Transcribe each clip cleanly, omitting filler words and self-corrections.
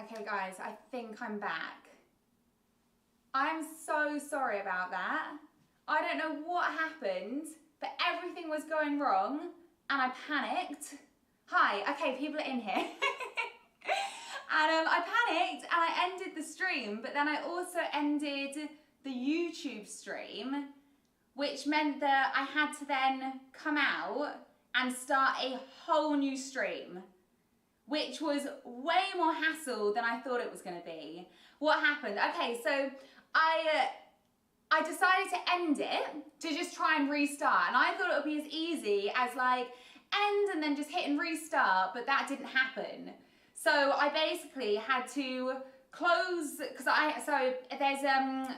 Okay guys, I think I'm back. I'm so sorry about that. I don't know what happened, but everything was going wrong and I panicked. Hi, okay, people are in here. And I panicked and I ended the stream, but then I also ended the YouTube stream, which meant that I had to then come out and start a whole new stream, which was way more hassle than I thought it was going to be. What happened? Okay, so I decided to end it to just try and restart, and I thought it would be as easy as like end and then just hit and restart, but that didn't happen. So I basically had to close, because there's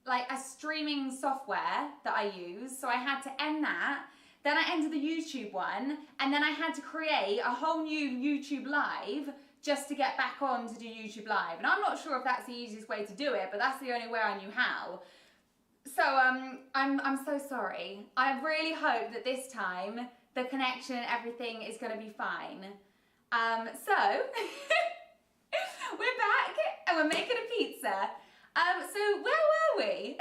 like a streaming software that I use, so I had to end that. Then I ended the YouTube one, and then I had to create a whole new YouTube live just to get back on to do YouTube live. And I'm not sure if that's the easiest way to do it, but that's the only way I knew how. So I'm so sorry. I really hope that this time the connection and everything is going to be fine. So we're back and we're making a pizza. So where were we?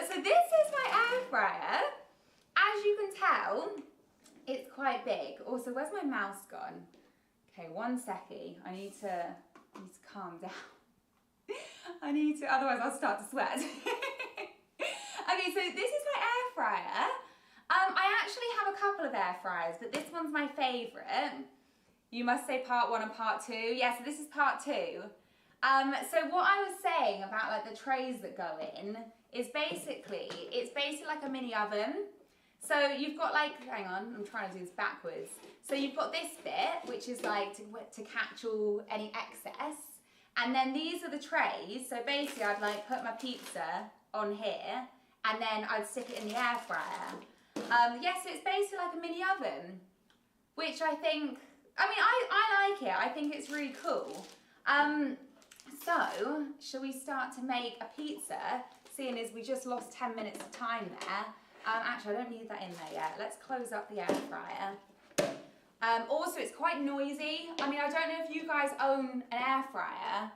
So this is my air fryer. As you can tell, it's quite big. Also, where's my mouse gone? Okay, one seckie. I need to calm down. Otherwise I'll start to sweat. Okay, so this is my air fryer. I actually have a couple of air fryers, but this one's my favourite. You must say part 1 and part 2. Yeah, so this is part 2. So what I was saying about like the trays that go in is it's basically like a mini oven. So you've got like, hang on, I'm trying to do this backwards. So you've got this bit, which is like to catch any excess. And then these are the trays. So basically I'd like put my pizza on here and then I'd stick it in the air fryer. Yes, so it's basically like a mini oven, which I think, I like it. I think it's really cool. So, shall we start to make a pizza, seeing as we just lost 10 minutes of time there? Actually, I don't need that in there yet. Let's close up the air fryer. Also, it's quite noisy. I don't know if you guys own an air fryer,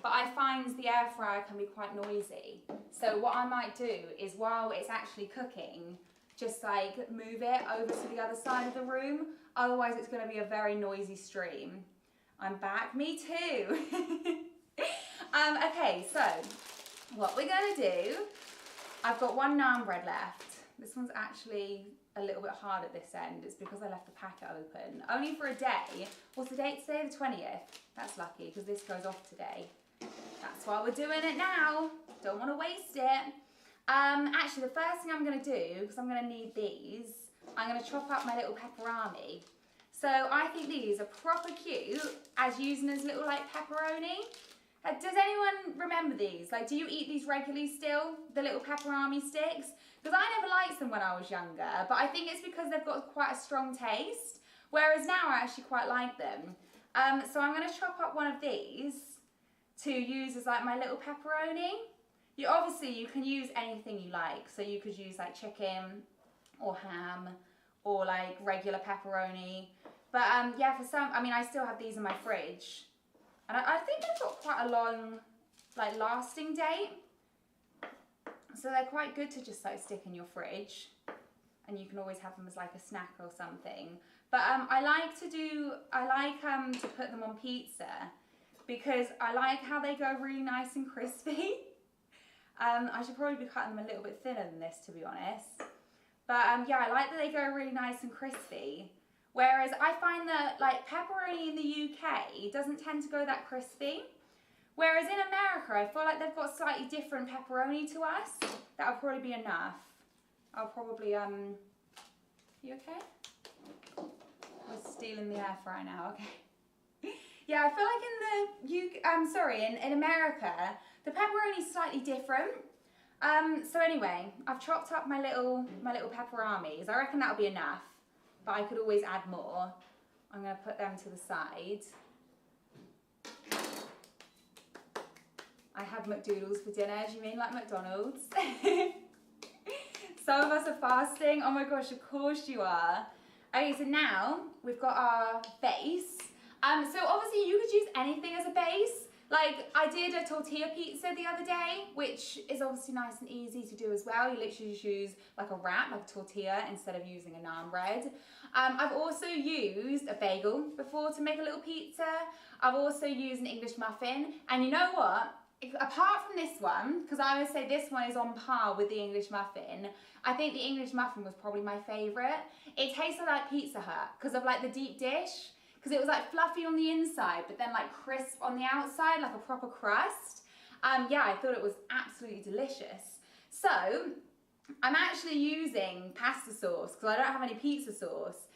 but I find the air fryer can be quite noisy. So what I might do is while it's actually cooking, just like move it over to the other side of the room. Otherwise, it's going to be a very noisy stream. I'm back. Me too. Okay, so what we're going to do, I've got one naan bread left. This one's actually a little bit hard at this end. It's because I left the packet open. Only for a day. What's the date today? The 20th. That's lucky because this goes off today. That's why we're doing it now. Don't want to waste it. Actually, the first thing I'm going to do, because I'm going to need these, I'm going to chop up my little pepperoni. So I think these are proper cute as using as little like pepperoni. Does anyone remember these? Like, do you eat these regularly still? The little pepperoni sticks? Because I never liked them when I was younger, but I think it's because they've got quite a strong taste. Whereas now I actually quite like them. So I'm going to chop up one of these to use as like my little pepperoni. You can use anything you like. So you could use like chicken or ham or like regular pepperoni. But yeah, for some, I still have these in my fridge. And I think they've got quite a long, like, lasting date. So they're quite good to just, like, stick in your fridge. And you can always have them as, like, a snack or something. But I like to put them on pizza because I like how they go really nice and crispy. I should probably be cutting them a little bit thinner than this, to be honest. But, yeah, I like that they go really nice and crispy. Whereas I find that like pepperoni in the UK doesn't tend to go that crispy. Whereas in America, I feel like they've got slightly different pepperoni to us. That'll probably be enough. I'll probably, you okay? We're stealing the air fryer now, okay. Yeah, I feel like in America, the pepperoni's slightly different. So anyway, I've chopped up my little pepperonis. I reckon that'll be enough. But I could always add more. I'm going to put them to the side. I had McDoodles for dinner. Do you mean like McDonald's? Some of us are fasting. Oh my gosh, of course you are. Okay, so now we've got our base. So obviously you could use anything as a base. Like I did a tortilla pizza the other day, which is obviously nice and easy to do as well. You literally just use like a wrap, like a tortilla, instead of using a naan bread. I've also used a bagel before to make a little pizza. I've also used an English muffin. And you know what? Apart from this one, because I would say this one is on par with the English muffin, I think the English muffin was probably my favourite. It tasted like Pizza Hut because of like the deep dish. Because it was like fluffy on the inside, but then like crisp on the outside, like a proper crust. Yeah, I thought it was absolutely delicious. So, I'm actually using pasta sauce because I don't have any pizza sauce.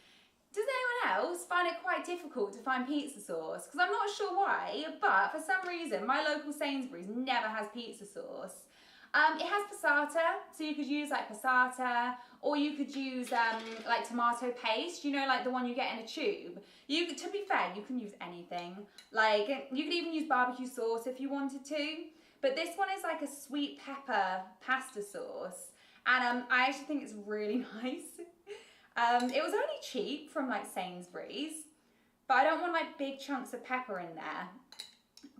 Does anyone else find it quite difficult to find pizza sauce? Because I'm not sure why, but for some reason, my local Sainsbury's never has pizza sauce. It has passata, so you could use like passata, or you could use like tomato paste, you know, like the one you get in a tube. To be fair, you can use anything. Like, you could even use barbecue sauce if you wanted to. But this one is like a sweet pepper pasta sauce. And I actually think it's really nice. It was only cheap from like Sainsbury's, but I don't want like big chunks of pepper in there.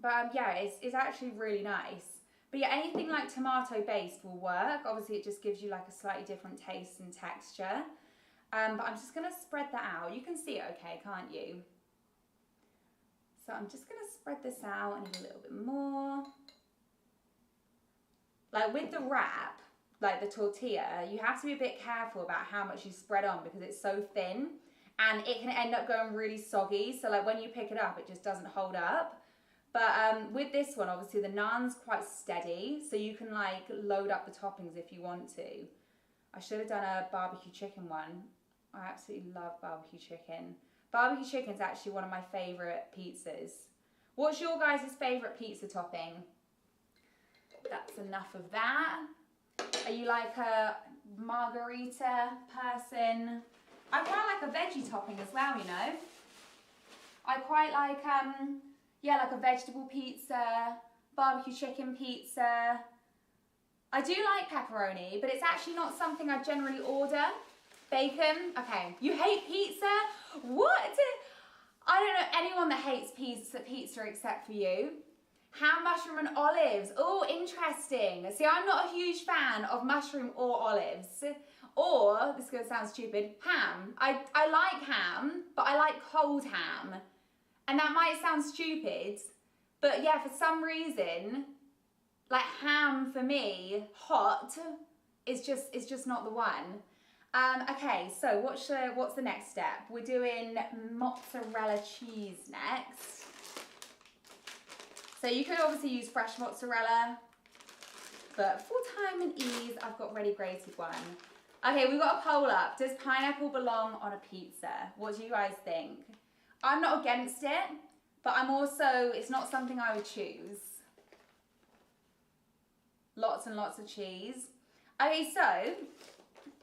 But yeah, it's actually really nice. But yeah, anything like tomato based will work. Obviously it just gives you like a slightly different taste and texture. But I'm just gonna spread that out. You can see it okay, can't you? So I'm just gonna spread this out and a little bit more. Like with the wrap, like the tortilla, you have to be a bit careful about how much you spread on because it's so thin and it can end up going really soggy. So like when you pick it up, it just doesn't hold up. But with this one, obviously the naan's quite steady, so you can like load up the toppings if you want to. I should have done a barbecue chicken one. I absolutely love barbecue chicken. Barbecue chicken's actually one of my favourite pizzas. What's your guys' favourite pizza topping? That's enough of that. Are you like a margarita person? I quite like a veggie topping as well, you know. I quite like yeah, like a vegetable pizza, barbecue chicken pizza. I do like pepperoni, but it's actually not something I generally order. Bacon, okay. You hate pizza? What? I don't know anyone that hates pizza except for you. Ham, mushroom and olives. Oh, interesting. See, I'm not a huge fan of mushroom or olives. Or, this is going to sound stupid, ham. I like ham, but I like cold ham. And that might sound stupid, but yeah, for some reason, like ham for me, hot, is just not the one. Okay, so what's the next step? We're doing mozzarella cheese next. So you could obviously use fresh mozzarella, but for time and ease, I've got ready grated one. Okay, we've got a poll up. Does pineapple belong on a pizza? What do you guys think? I'm not against it, but I'm also, it's not something I would choose. Lots and lots of cheese. Okay, so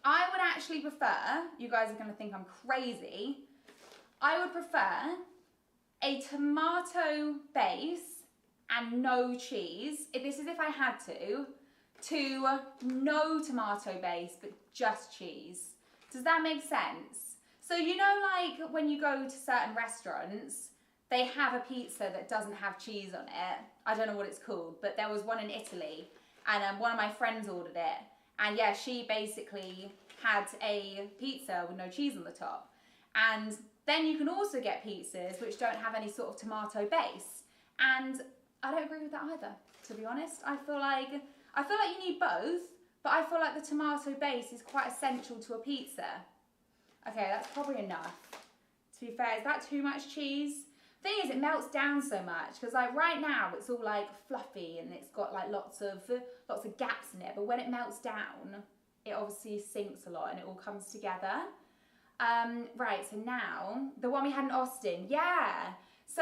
I would actually prefer, you guys are gonna think I'm crazy, I would prefer a tomato base and no cheese. This is if I had to no tomato base, but just cheese. Does that make sense? So you know, like when you go to certain restaurants, they have a pizza that doesn't have cheese on it. I don't know what it's called, but there was one in Italy, and one of my friends ordered it. And yeah, she basically had a pizza with no cheese on the top. And then you can also get pizzas which don't have any sort of tomato base. And I don't agree with that either, to be honest. I feel like you need both, but I feel like the tomato base is quite essential to a pizza. Okay, that's probably enough. To be fair, is that too much cheese? Thing is, it melts down so much because like right now it's all like fluffy and it's got like lots of gaps in it. But when it melts down, it obviously sinks a lot and it all comes together. Right, so now the one we had in Austin, yeah. So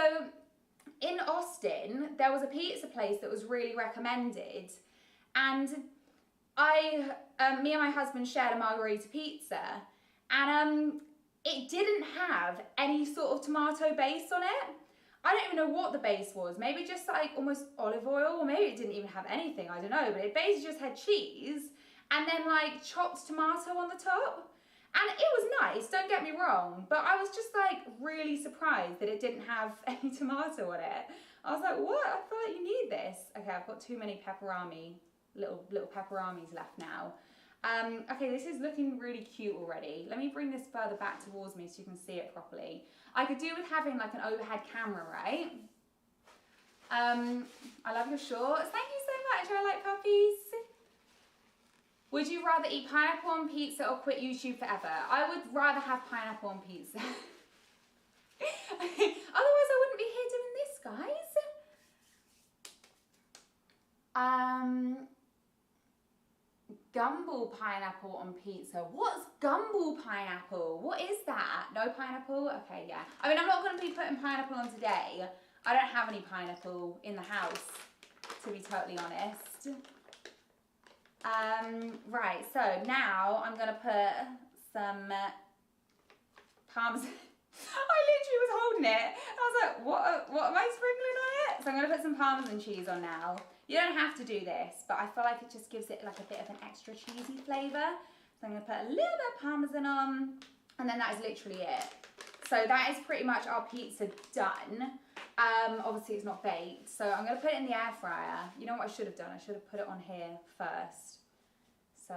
in Austin, there was a pizza place that was really recommended, and me and my husband shared a margherita pizza, and it didn't have any sort of tomato base on it. I don't even know what the base was. Maybe just like almost olive oil, or maybe it didn't even have anything, I don't know. But it basically just had cheese and then like chopped tomato on the top. And it was nice, don't get me wrong, but I was just like really surprised that it didn't have any tomato on it. I was like, what? I feel like you need this. Okay, I've got too many pepperami, little pepperamis left now. Okay, this is looking really cute already. Let me bring this further back towards me so you can see it properly. I could do with having like an overhead camera, right? I love your shorts. Thank you so much. I like puppies. Would you rather eat pineapple on pizza or quit YouTube forever? I would rather have pineapple on pizza. Otherwise I wouldn't be here doing this, guys. Gumball pineapple on pizza. What's gumball pineapple? What is that? No pineapple? Okay, yeah. I mean, I'm not going to be putting pineapple on today. I don't have any pineapple in the house, to be totally honest. Right, so now I'm going to put some parmesan. I literally was holding it. I was like, what am I sprinkling on it? So I'm going to put some parmesan cheese on now. You don't have to do this, but I feel like it just gives it like a bit of an extra cheesy flavour. So I'm going to put a little bit of parmesan on, and then that is literally it. So that is pretty much our pizza done. Obviously it's not baked, so I'm going to put it in the air fryer. You know what I should have done? I should have put it on here first. So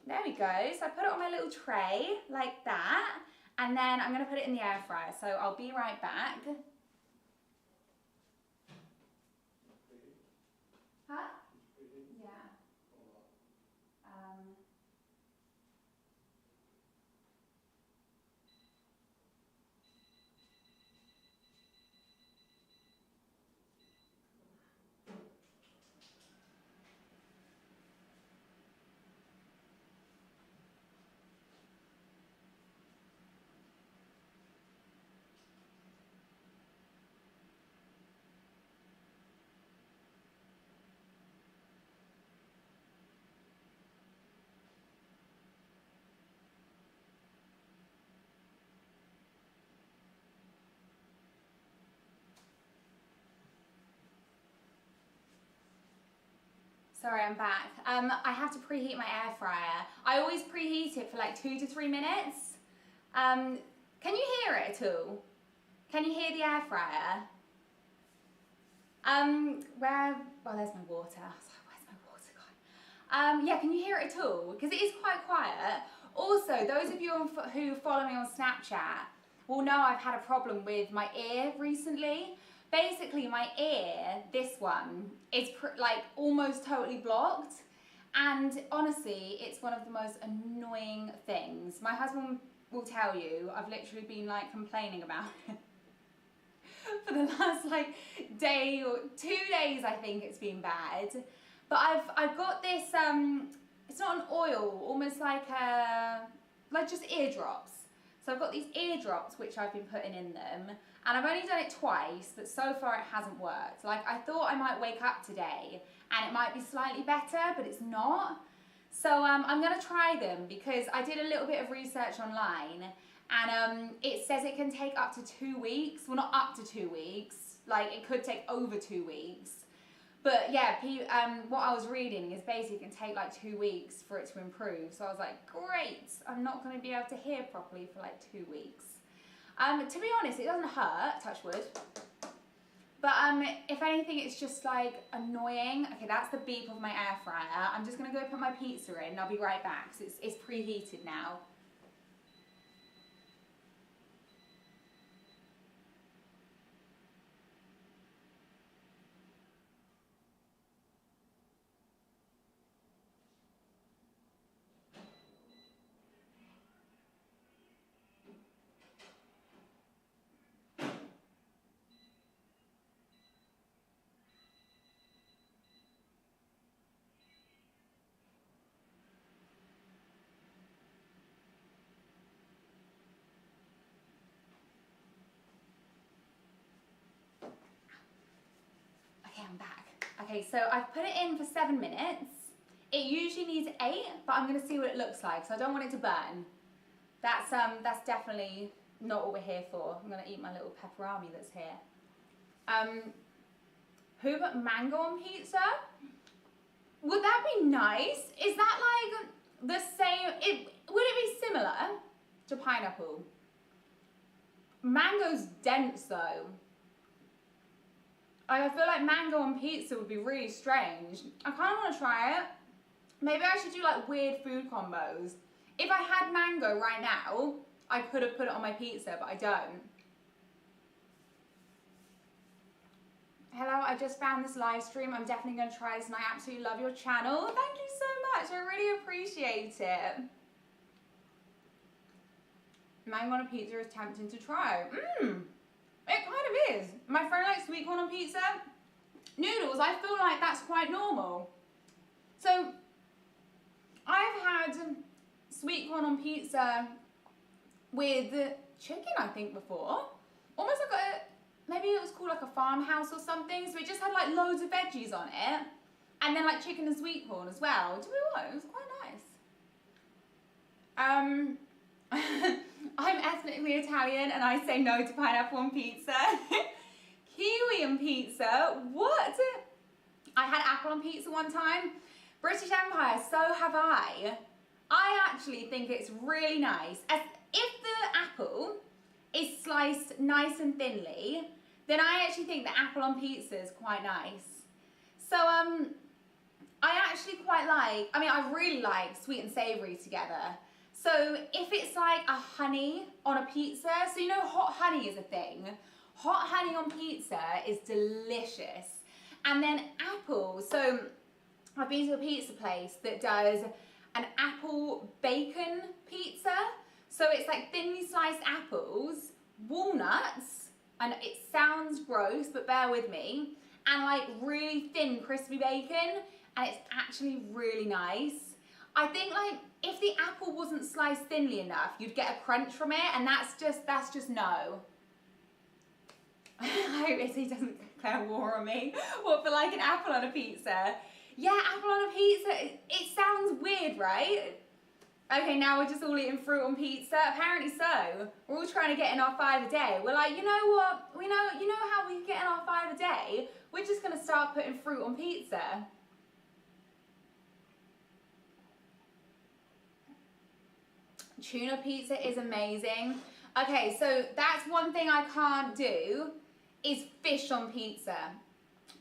there we go. So I put it on my little tray like that, and then I'm going to put it in the air fryer. So I'll be right back. Huh? Yeah. Sorry, I'm back. I have to preheat my air fryer. I always preheat it for like 2 to 3 minutes. Can you hear it at all? Can you hear the air fryer? Well, there's my water. I was like, where's my water gone? Yeah, can you hear it at all? Because it is quite quiet. Also, those of you who follow me on Snapchat will know I've had a problem with my ear recently. Basically, my ear, this one, is like almost totally blocked. And honestly, it's one of the most annoying things. My husband will tell you, I've literally been like complaining about it for the last like day or 2 days. I think it's been bad. But I've got this, it's not an oil, almost like just eardrops. So I've got these eardrops which I've been putting in them. And I've only done it twice, but so far it hasn't worked. Like, I thought I might wake up today and it might be slightly better, but it's not. So I'm going to try them because I did a little bit of research online, and it says it can take up to 2 weeks. Well, not up to 2 weeks. Like, it could take over 2 weeks. But yeah, what I was reading is basically it can take like 2 weeks for it to improve. So I was like, great, I'm not going to be able to hear properly for like 2 weeks. To be honest, it doesn't hurt, touch wood. But if anything, it's just like annoying. Okay, that's the beep of my air fryer. I'm just gonna go put my pizza in and I'll be right back because it's preheated now. Okay, I'm back. Okay, so I've put it in for 7 minutes. It usually needs 8, but I'm gonna see what it looks like, so I don't want it to burn. That's definitely not what we're here for. I'm gonna eat my little pepperami that's here. Who put mango on pizza? Would that be nice? Is that like the same? Would it be similar? to pineapple. Mango's dense though. I feel like mango on pizza would be really strange. I kind of want to try it. Maybe I should do like weird food combos. If I had mango right now, I could have put it on my pizza, but I don't. Hello, I just found this live stream. I'm definitely going to try this and I absolutely love your channel. Thank you so much. I really appreciate it. Mango on a pizza is tempting to try. It kind of is. My friend likes sweet corn on pizza. Noodles, I feel like that's quite normal. So, I've had sweet corn on pizza with chicken, I think, before. Almost like maybe it was called like a farmhouse or something. So it just had like loads of veggies on it. And then like chicken and sweet corn as well. Do you know what? It was quite nice. I'm ethnically Italian and I say no to pineapple on pizza. Kiwi on pizza? What? I had apple on pizza one time. British Empire, so have I. I actually think it's really nice. As if the apple is sliced nice and thinly, then I actually think the apple on pizza is quite nice. So, I actually quite like, I really like sweet and savoury together. So if it's like a honey on a pizza, so you know hot honey is a thing. Hot honey on pizza is delicious. And then apple, so I've been to a pizza place that does an apple bacon pizza. So it's like thinly sliced apples, walnuts, and it sounds gross, but bear with me, and like really thin crispy bacon, and it's actually really nice. I think like if the apple wasn't sliced thinly enough, you'd get a crunch from it, and that's just no. I hope Izzy doesn't declare war on me. What, for like an apple on a pizza? Yeah, apple on a pizza, it sounds weird, right? Okay, now we're just all eating fruit on pizza. Apparently so. We're all trying to get in our 5 a day. We're like, you know what? You know how we get in our 5 a day? We're just gonna start putting fruit on pizza. Tuna pizza is amazing. Okay, so that's one thing I can't do, is fish on pizza.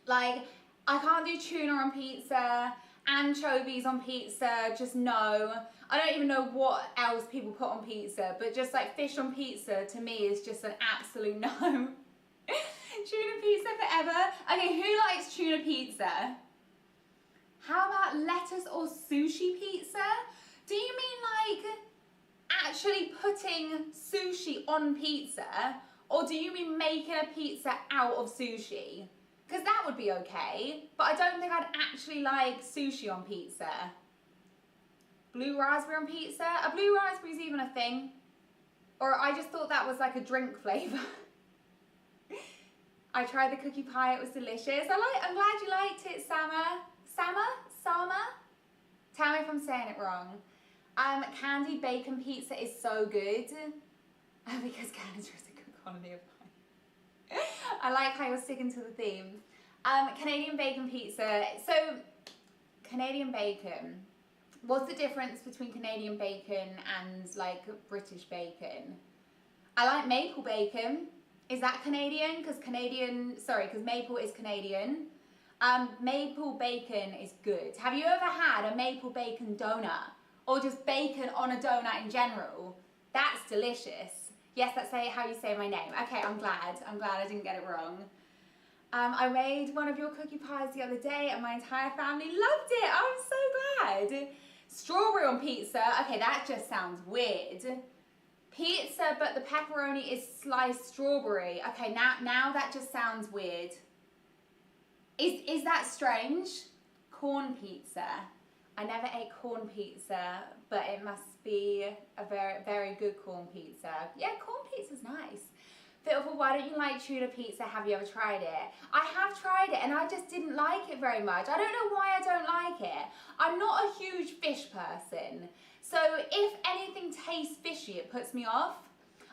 Like, I can't do tuna on pizza, anchovies on pizza, just no. I don't even know what else people put on pizza, but just like fish on pizza to me is just an absolute no. Tuna pizza forever. Okay, who likes tuna pizza? How about lettuce or sushi pizza? Do you mean like actually putting sushi on pizza, or do you mean making a pizza out of sushi? Because that would be okay, but I don't think I'd actually like sushi on pizza. Blue raspberry on pizza? Are blue raspberries even a thing? Or I just thought that was like a drink flavour. I tried the cookie pie, it was delicious. I'm glad you liked it, Sama. Tell me if I'm saying it wrong. Candied bacon pizza is so good. Because Canada is a good quality of pie. I like how you're sticking to the theme. Canadian bacon pizza. So, Canadian bacon. What's the difference between Canadian bacon and like British bacon? I like maple bacon. Is that Canadian? Because maple is Canadian. Maple bacon is good. Have you ever had a maple bacon donut? Or just bacon on a donut in general? That's delicious. Yes, that's how you say my name. Okay, I'm glad I didn't get it wrong. I made one of your cookie pies the other day and my entire family loved it. I'm so glad. Strawberry on pizza. Okay, that just sounds weird. Pizza, but the pepperoni is sliced strawberry. Okay, now that just sounds weird. Is that strange? Corn pizza. I never ate corn pizza, but it must be a very, very good corn pizza. Yeah, corn pizza's nice. Fitwaffle, why don't you like tuna pizza? Have you ever tried it? I have tried it and I just didn't like it very much. I don't know why I don't like it. I'm not a huge fish person. So if anything tastes fishy, it puts me off.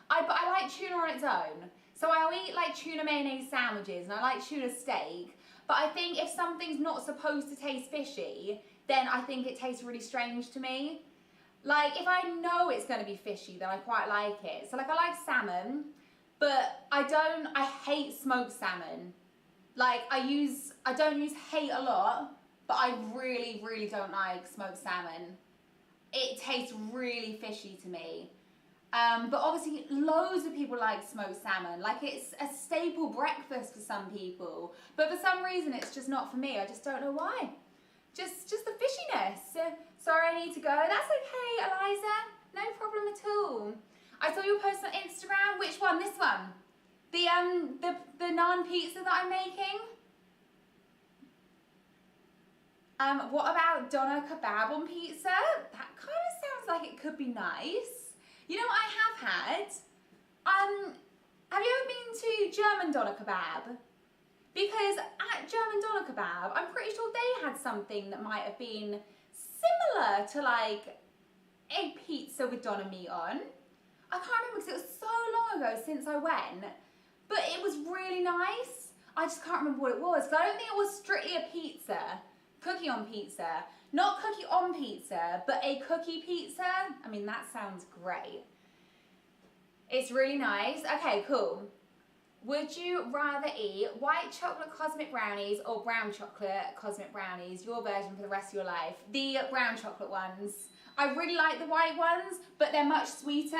But I like tuna on its own. So I'll eat like tuna mayonnaise sandwiches and I like tuna steak. But I think if something's not supposed to taste fishy, then I think it tastes really strange to me. Like, if I know it's going to be fishy, then I quite like it. So, like, I like salmon, but I hate smoked salmon. Like, I don't use hate a lot, but I really, really don't like smoked salmon. It tastes really fishy to me. But obviously, loads of people like smoked salmon. Like, it's a staple breakfast for some people. But for some reason, it's just not for me. I just don't know why. Just the fishiness. Sorry, I need to go. That's okay, Eliza. No problem at all. I saw your post on Instagram. Which one? This one? The naan pizza that I'm making? What about doner kebab on pizza? That kind of sounds like it could be nice. You know what I have had? Have you ever been to German doner kebab? Because at German doner kebab, I'm pretty sure they had something that might have been similar to like a pizza with doner meat on. I can't remember because it was so long ago since I went, but it was really nice. I just can't remember what it was. So I don't think it was strictly a pizza, cookie on pizza. Not cookie on pizza, but a cookie pizza. I mean, that sounds great. It's really nice. Okay, cool. Would you rather eat white chocolate cosmic brownies or brown chocolate cosmic brownies? Your version for the rest of your life. The brown chocolate ones. I really like the white ones, but they're much sweeter.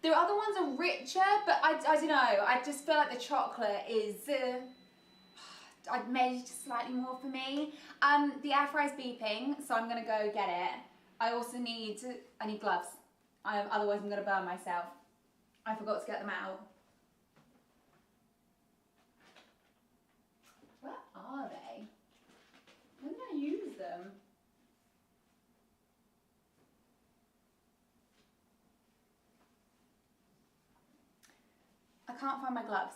The other ones are richer, but I don't know. I just feel like the chocolate is maybe just slightly more for me. The air fryer's beeping, so I'm gonna go get it. I also need gloves. Otherwise I'm gonna burn myself. I forgot to get them out. Where are they? When did I use them? I can't find my gloves.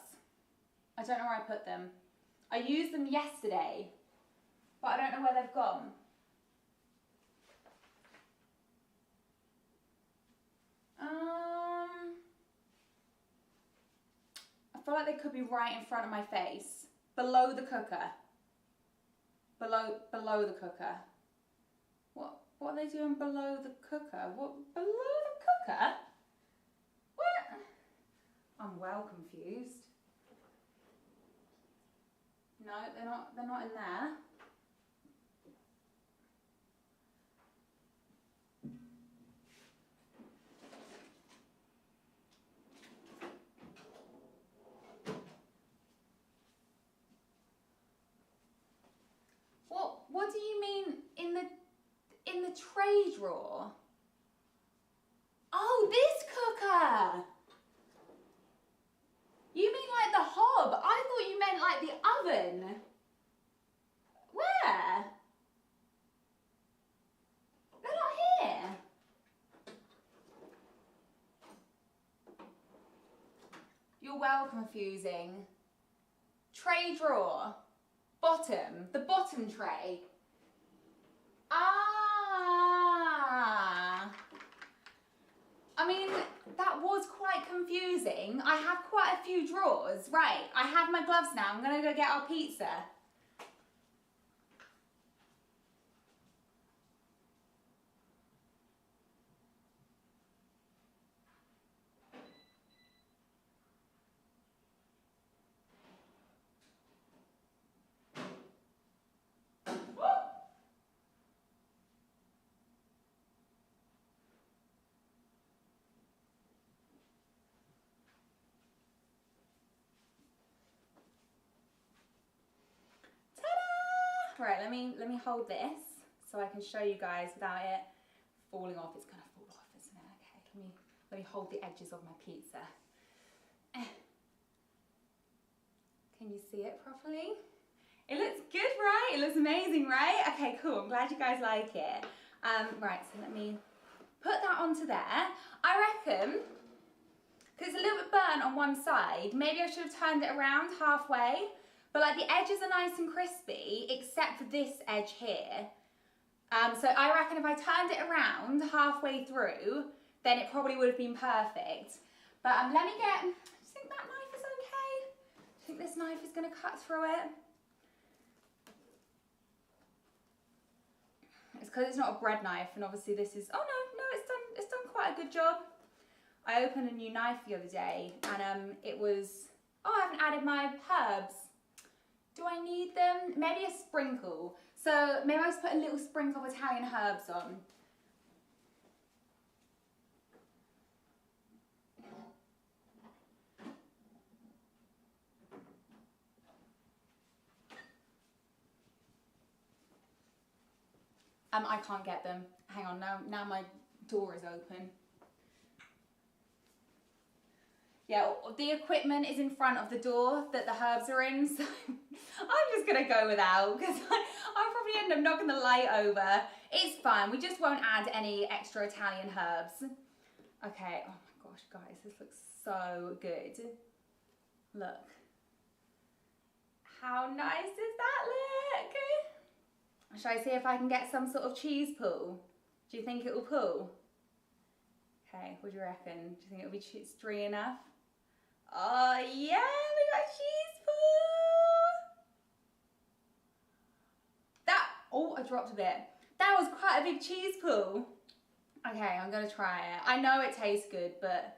I don't know where I put them. I used them yesterday, but I don't know where they've gone. I feel like they could be right in front of my face. Below the cooker. Below the cooker. What are they doing below the cooker? What, below the cooker? What? I'm well confused. No, they're not in there. What do you mean in the tray drawer? Oh, this cooker! You mean like the hob? I thought you meant like the oven. Where? They're not here. You're well confusing. Tray drawer. Bottom. The bottom tray. Ah. I mean, that was quite confusing. I have quite a few drawers. Right, I have my gloves now. I'm gonna go get our pizza. Right, let me hold this so I can show you guys without it falling off. It's gonna fall off, isn't it? Okay, let me hold the edges of my pizza. Can you see it properly? It looks good, right? It looks amazing, right? Okay, cool. I'm glad you guys like it. Right, so let me put that onto there. I reckon, because it's a little bit burnt on one side, maybe I should have turned it around halfway. But like the edges are nice and crispy, except for this edge here. So I reckon if I turned it around halfway through, then it probably would have been perfect. But let me get, do you think that knife is okay? Do you think this knife is gonna cut through it? It's because it's not a bread knife, and obviously this is, oh no, it's quite a good job. I opened a new knife the other day and it was, oh, I haven't added my herbs. Do I need them? Maybe a sprinkle. So maybe I just put a little sprinkle of Italian herbs on. I can't get them. Hang on, now my door is open. Yeah, the equipment is in front of the door that the herbs are in, so I'm just gonna go without because I'll probably end up knocking the light over. It's fine, we just won't add any extra Italian herbs. Okay, oh my gosh, guys, this looks so good. Look. How nice does that look? Shall I see if I can get some sort of cheese pull? Do you think it will pull? Okay, what do you reckon? Do you think it'll be cheery enough? Oh yeah, we got cheese pull! Oh, I dropped a bit. That was quite a big cheese pull. Okay, I'm gonna try it. I know it tastes good, but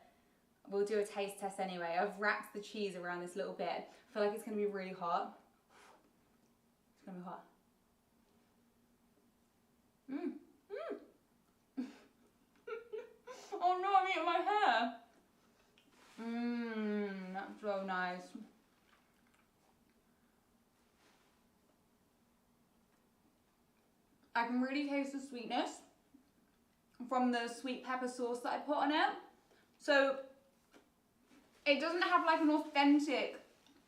we'll do a taste test anyway. I've wrapped the cheese around this little bit. I feel like it's gonna be really hot. It's gonna be hot. Oh no, I'm eating my hair. That's so nice. I can really taste the sweetness from the sweet pepper sauce that I put on it. So it doesn't have like an authentic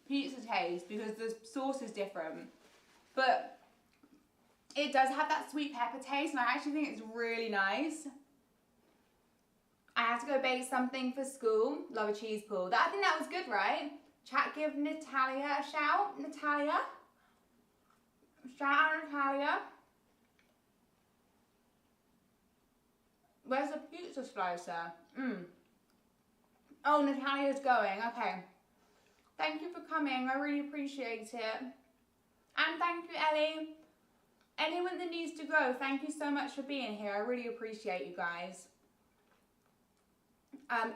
pizza taste because the sauce is different. But it does have that sweet pepper taste and I actually think it's really nice. I have to go bake something for school. Love a cheese pull. I think that was good, right? Chat, give Natalia a shout. Natalia. Shout out Natalia. Where's the pizza slicer? Oh, Natalia's going. Okay. Thank you for coming. I really appreciate it. And thank you, Ellie. Anyone that needs to go, thank you so much for being here. I really appreciate you guys.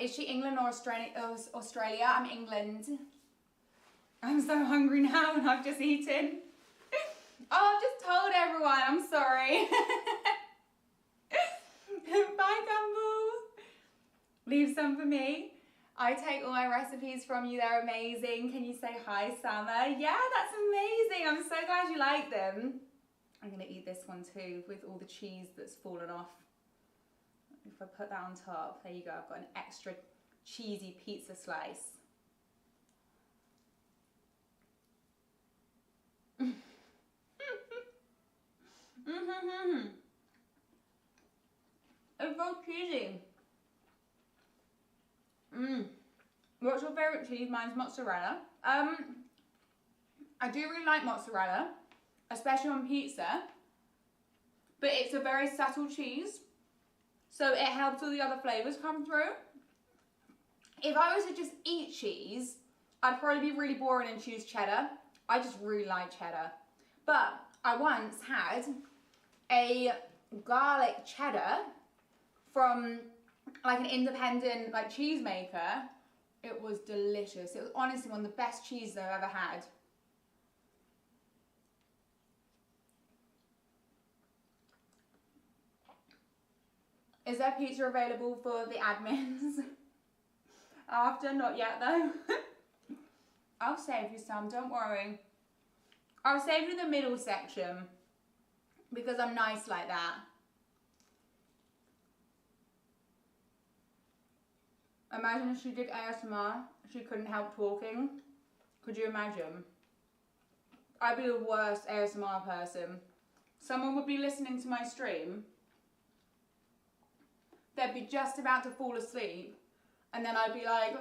Is she England or Australia? I'm England. I'm so hungry now and I've just eaten. Oh, I've just told everyone. I'm sorry. Bye, Campbell. Leave some for me. I take all my recipes from you. They're amazing. Can you say hi, Summer? Yeah, that's amazing. I'm so glad you like them. I'm going to eat this one too with all the cheese that's fallen off. If I put that on top, there you go. I've got an extra cheesy pizza slice. It's so cheesy. What's your favourite cheese? Mine's mozzarella. I do really like mozzarella, especially on pizza, but it's a very subtle cheese, so it helps all the other flavours come through. If I was to just eat cheese, I'd probably be really boring and choose cheddar. I just really like cheddar. But I once had a garlic cheddar from like an independent like cheese maker. It was delicious. It was honestly one of the best cheeses I've ever had. Is there pizza available for the admins? After? Not yet though. I'll save you some, don't worry. I'll save you the middle section because I'm nice like that. Imagine if she did ASMR, she couldn't help talking. Could you imagine? I'd be the worst ASMR person. Someone would be listening to my stream. They'd be just about to fall asleep. And then I'd be like,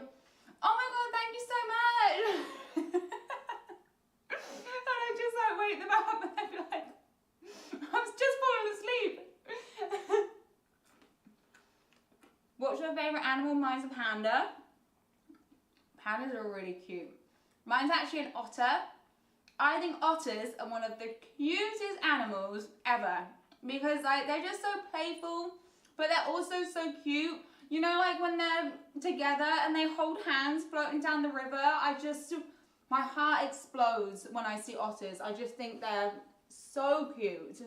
oh my God, thank you so much. And I'd just like wake them up and they'd be like, I was just falling asleep. What's your favourite animal? Mine's a panda. Pandas are really cute. Mine's actually an otter. I think otters are one of the cutest animals ever because they're just so playful, but they're also so cute. You know, like when they're together and they hold hands floating down the river, my heart explodes when I see otters. I just think they're so cute.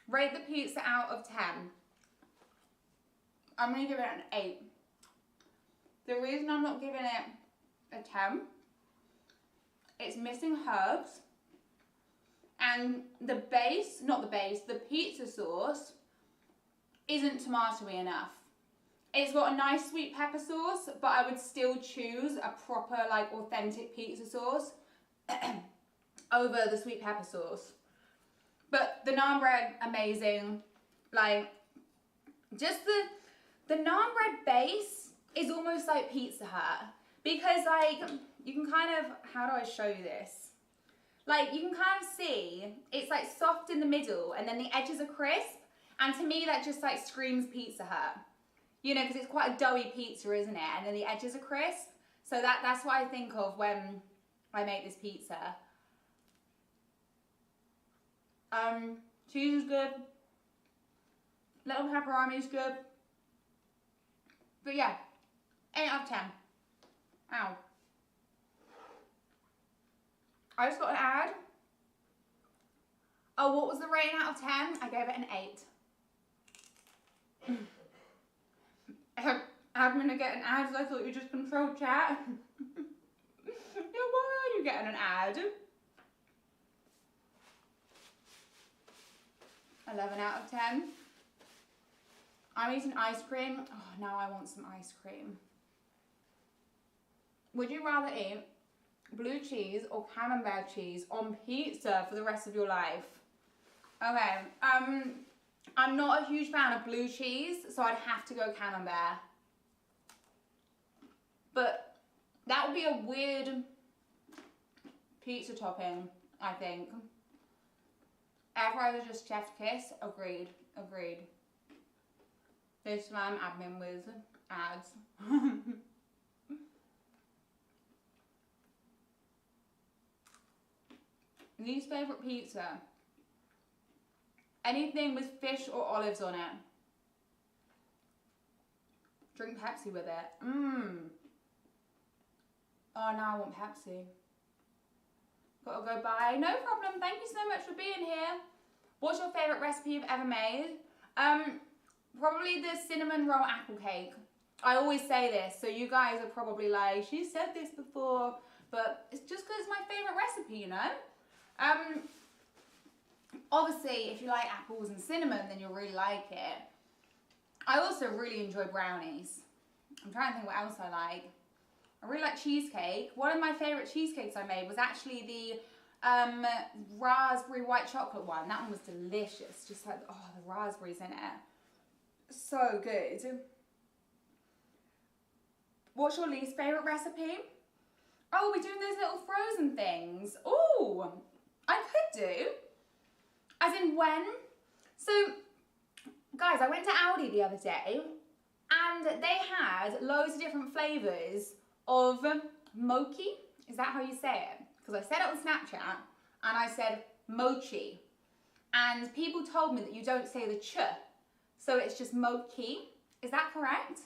Rate the pizza out of 10. I'm going to give it an 8. The reason I'm not giving it a 10, it's missing herbs. And the pizza sauce isn't tomatoey enough. It's got a nice sweet pepper sauce, but I would still choose a proper, like, authentic pizza sauce over the sweet pepper sauce. But the naan bread, amazing. Like, just the naan bread base is almost like Pizza Hut. Because, like, you can kind of, how do I show you this? Like, you can kind of see, it's like soft in the middle and then the edges are crisp. And to me, that just like screams Pizza Hut. You know, because it's quite a doughy pizza, isn't it? And then the edges are crisp. So that's what I think of when I make this pizza. Cheese is good. Little pepperoni is good. But yeah, 8 out of 10. Ow. I just got an ad. Oh, what was the rating out of 10? I gave it an 8. I'm gonna get an ad, so I thought you just controlled chat. Yeah, why are you getting an ad? 11 out of 10. I'm eating ice cream. Oh, now I want some ice cream. Would you rather eat blue cheese or camembert cheese on pizza for the rest of your life? Okay, I'm not a huge fan of blue cheese, so I'd have to go camembert. But that would be a weird pizza topping, I think. Air fryers are just chef's kiss. Agreed. This time admin with ads. Least favourite pizza? Anything with fish or olives on it. Drink Pepsi with it. Oh, now I want Pepsi. Gotta go buy. No problem. Thank you so much for being here. What's your favourite recipe you've ever made? Probably the cinnamon roll apple cake. I always say this, so you guys are probably like, she said this before, but it's just because it's my favourite recipe, you know? Obviously, if you like apples and cinnamon, then you'll really like it. I also really enjoy brownies. I'm trying to think what else I like. I really like cheesecake. One of my favourite cheesecakes I made was actually the raspberry white chocolate one. That one was delicious. Just like, oh, the raspberries in it. So good. What's your least favourite recipe? Oh, we're doing those little frozen things. Oh, I could do. As in when? So, guys, I went to Aldi the other day and they had loads of different flavours of Mochi. Is that how you say it? Because I said it on Snapchat and I said Mochi. And people told me that you don't say the ch. So it's just Mochi. Is that correct?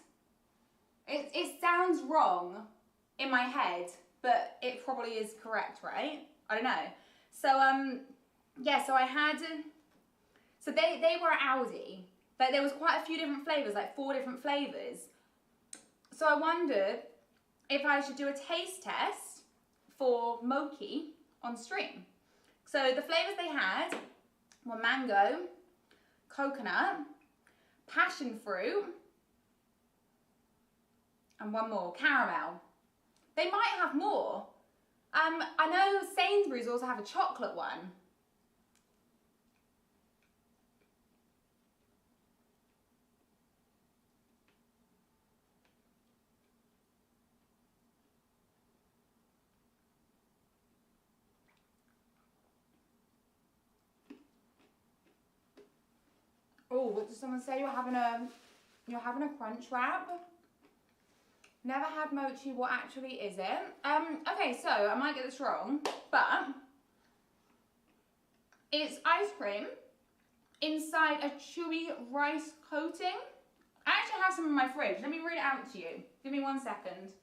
It sounds wrong in my head, but it probably is correct, right? I don't know. So, yeah, so I had, so they were at Aldi, but there was quite a few different flavours, like 4 different flavours. So I wondered if I should do a taste test for Mochi on stream. So the flavours they had were mango, coconut, passion fruit, and one more, caramel. They might have more. I know Sainsbury's also have a chocolate one. Oh, what did someone say? You're having a crunch wrap? Never had mochi. What actually is it? Okay, so I might get this wrong, but it's ice cream inside a chewy rice coating I actually have some in my fridge. Let me read it out to you. Give me 1 second.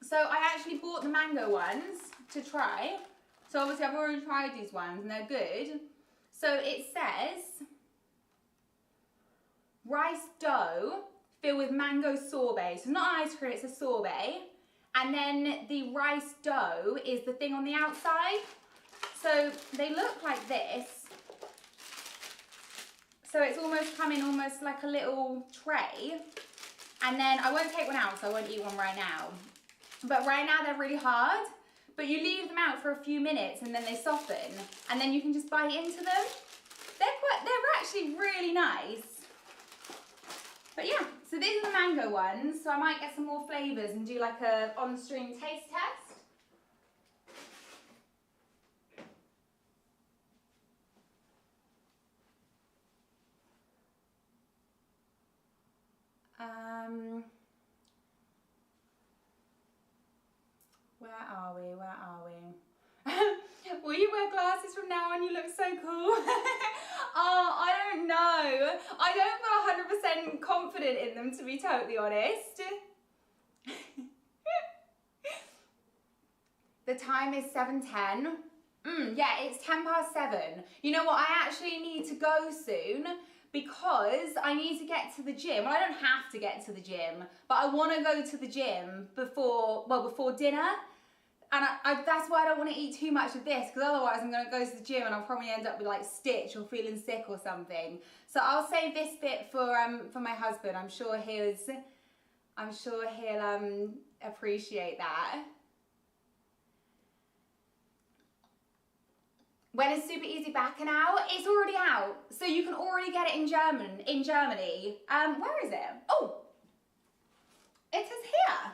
So I actually bought the mango ones to try. So obviously I've already tried these ones and they're good. So it says rice dough filled with mango sorbet. So it's not ice cream, it's a sorbet. And then the rice dough is the thing on the outside. So they look like this. So it's almost coming almost like a little tray. And then I won't take one out, so I won't eat one right now. But right now they're really hard. But you leave them out for a few minutes and then they soften. And then you can just bite into them. They're actually really nice. But yeah, so these are the mango ones. So I might get some more flavours and do like a on-stream taste test. Where are we? Where are we? Will you wear glasses from now on? You look so cool. Oh, I don't know. I don't feel 100% confident in them, to be totally honest. The time is 7:10. Yeah, it's 7:10. You know what? I actually need to go soon because I need to get to the gym. Well, I don't have to get to the gym, but I want to go to the gym before dinner. And that's why I don't want to eat too much of this, because otherwise I'm going to go to the gym and I'll probably end up with like stitch or feeling sick or something. So I'll save this bit for my husband. I'm sure he'll appreciate that. When is Super Easy Backen out? It's already out, so you can already get it in Germany. Where is it? Oh, it is here.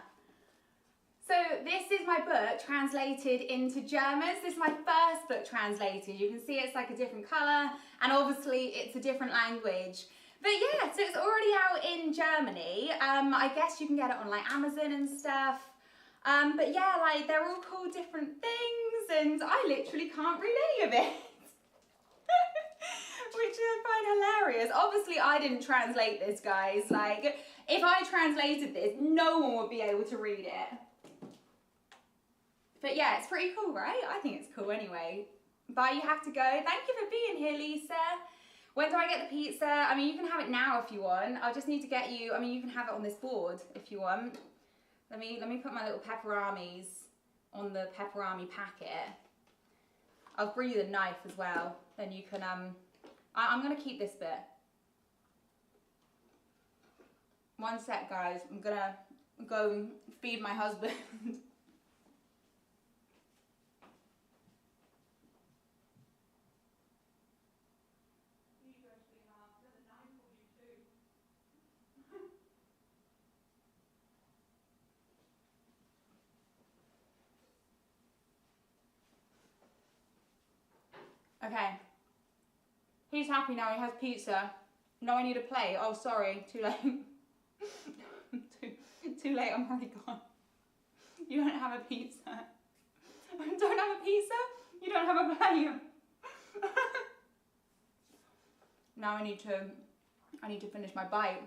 So this is my book translated into German. This is my first book translated. You can see it's like a different colour and obviously it's a different language. But yeah, so it's already out in Germany. I guess you can get it on like Amazon and stuff. But yeah, like they're all called different things and I literally can't read any of it. Which I find hilarious. Obviously I didn't translate this, guys. Like if I translated this, no one would be able to read it. But yeah, it's pretty cool, right? I think it's cool anyway. Bye, you have to go. Thank you for being here, Lisa. When do I get the pizza? I mean, you can have it now if you want. I'll just need to get you, I mean, you can have it on this board if you want. Let me put my little pepperonis on the pepperoni packet. I'll bring you the knife as well. Then you can, I'm gonna keep this bit. 1 sec, guys. I'm gonna go and feed my husband. Okay. He's happy now, he has pizza. No, I need a plate. Oh, sorry, too late. too late, I'm already gone. You don't have a pizza. Don't have a pizza? You don't have a plate. Now I need to finish my bite.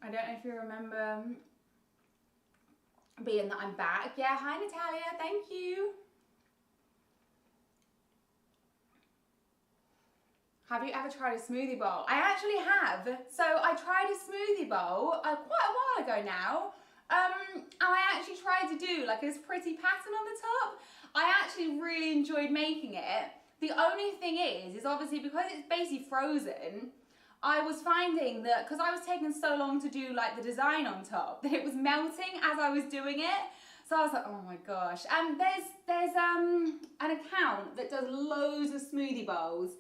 I don't know if you remember being that I'm back. Yeah, hi Natalia, thank you. Have you ever tried a smoothie bowl? I actually have. So I tried a smoothie bowl quite a while ago now. And I actually tried to do like this pretty pattern on the top. I actually really enjoyed making it. The only thing is obviously because it's basically frozen, I was finding that because I was taking so long to do like the design on top, that it was melting as I was doing it. So I was like, oh my gosh. And there's an account that does loads of smoothie bowls.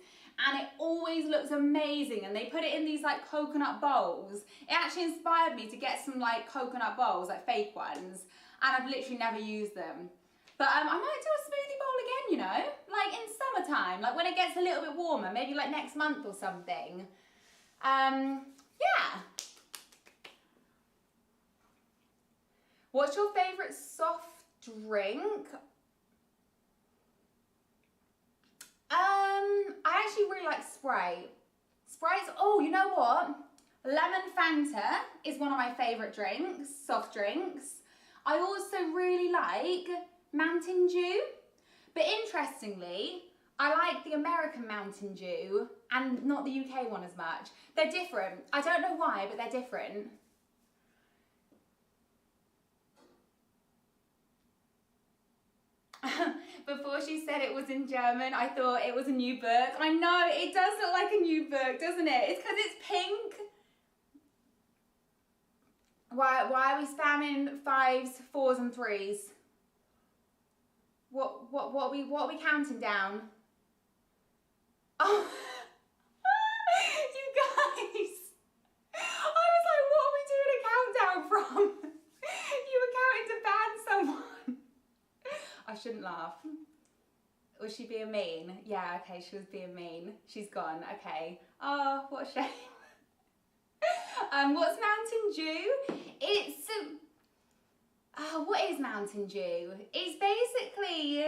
And it always looks amazing, and they put it in these like coconut bowls. It actually inspired me to get some like coconut bowls, like fake ones, and I've literally never used them. But I might do a smoothie bowl again, you know, like in summertime, like when it gets a little bit warmer, maybe like next month or something. Yeah. What's your favourite soft drink? I actually really like Sprite. Sprite's, oh, you know what? Lemon Fanta is one of my favourite drinks, soft drinks. I also really like Mountain Dew. But interestingly, I like the American Mountain Dew and not the UK one as much. They're different. I don't know why, but they're different. Before she said it was in German, I thought it was a new book. I know, it does look like a new book, doesn't it? It's because it's pink. Why are we spamming 5s, 4s and 3s? What are we counting down? Oh, you guys. I was like, what are we doing a countdown from? You were counting to ban someone. I shouldn't laugh. Was she being mean? Yeah, okay, she was being mean. She's gone, okay. Oh, what a shame. What's Mountain Dew? It's, what is Mountain Dew? It's basically,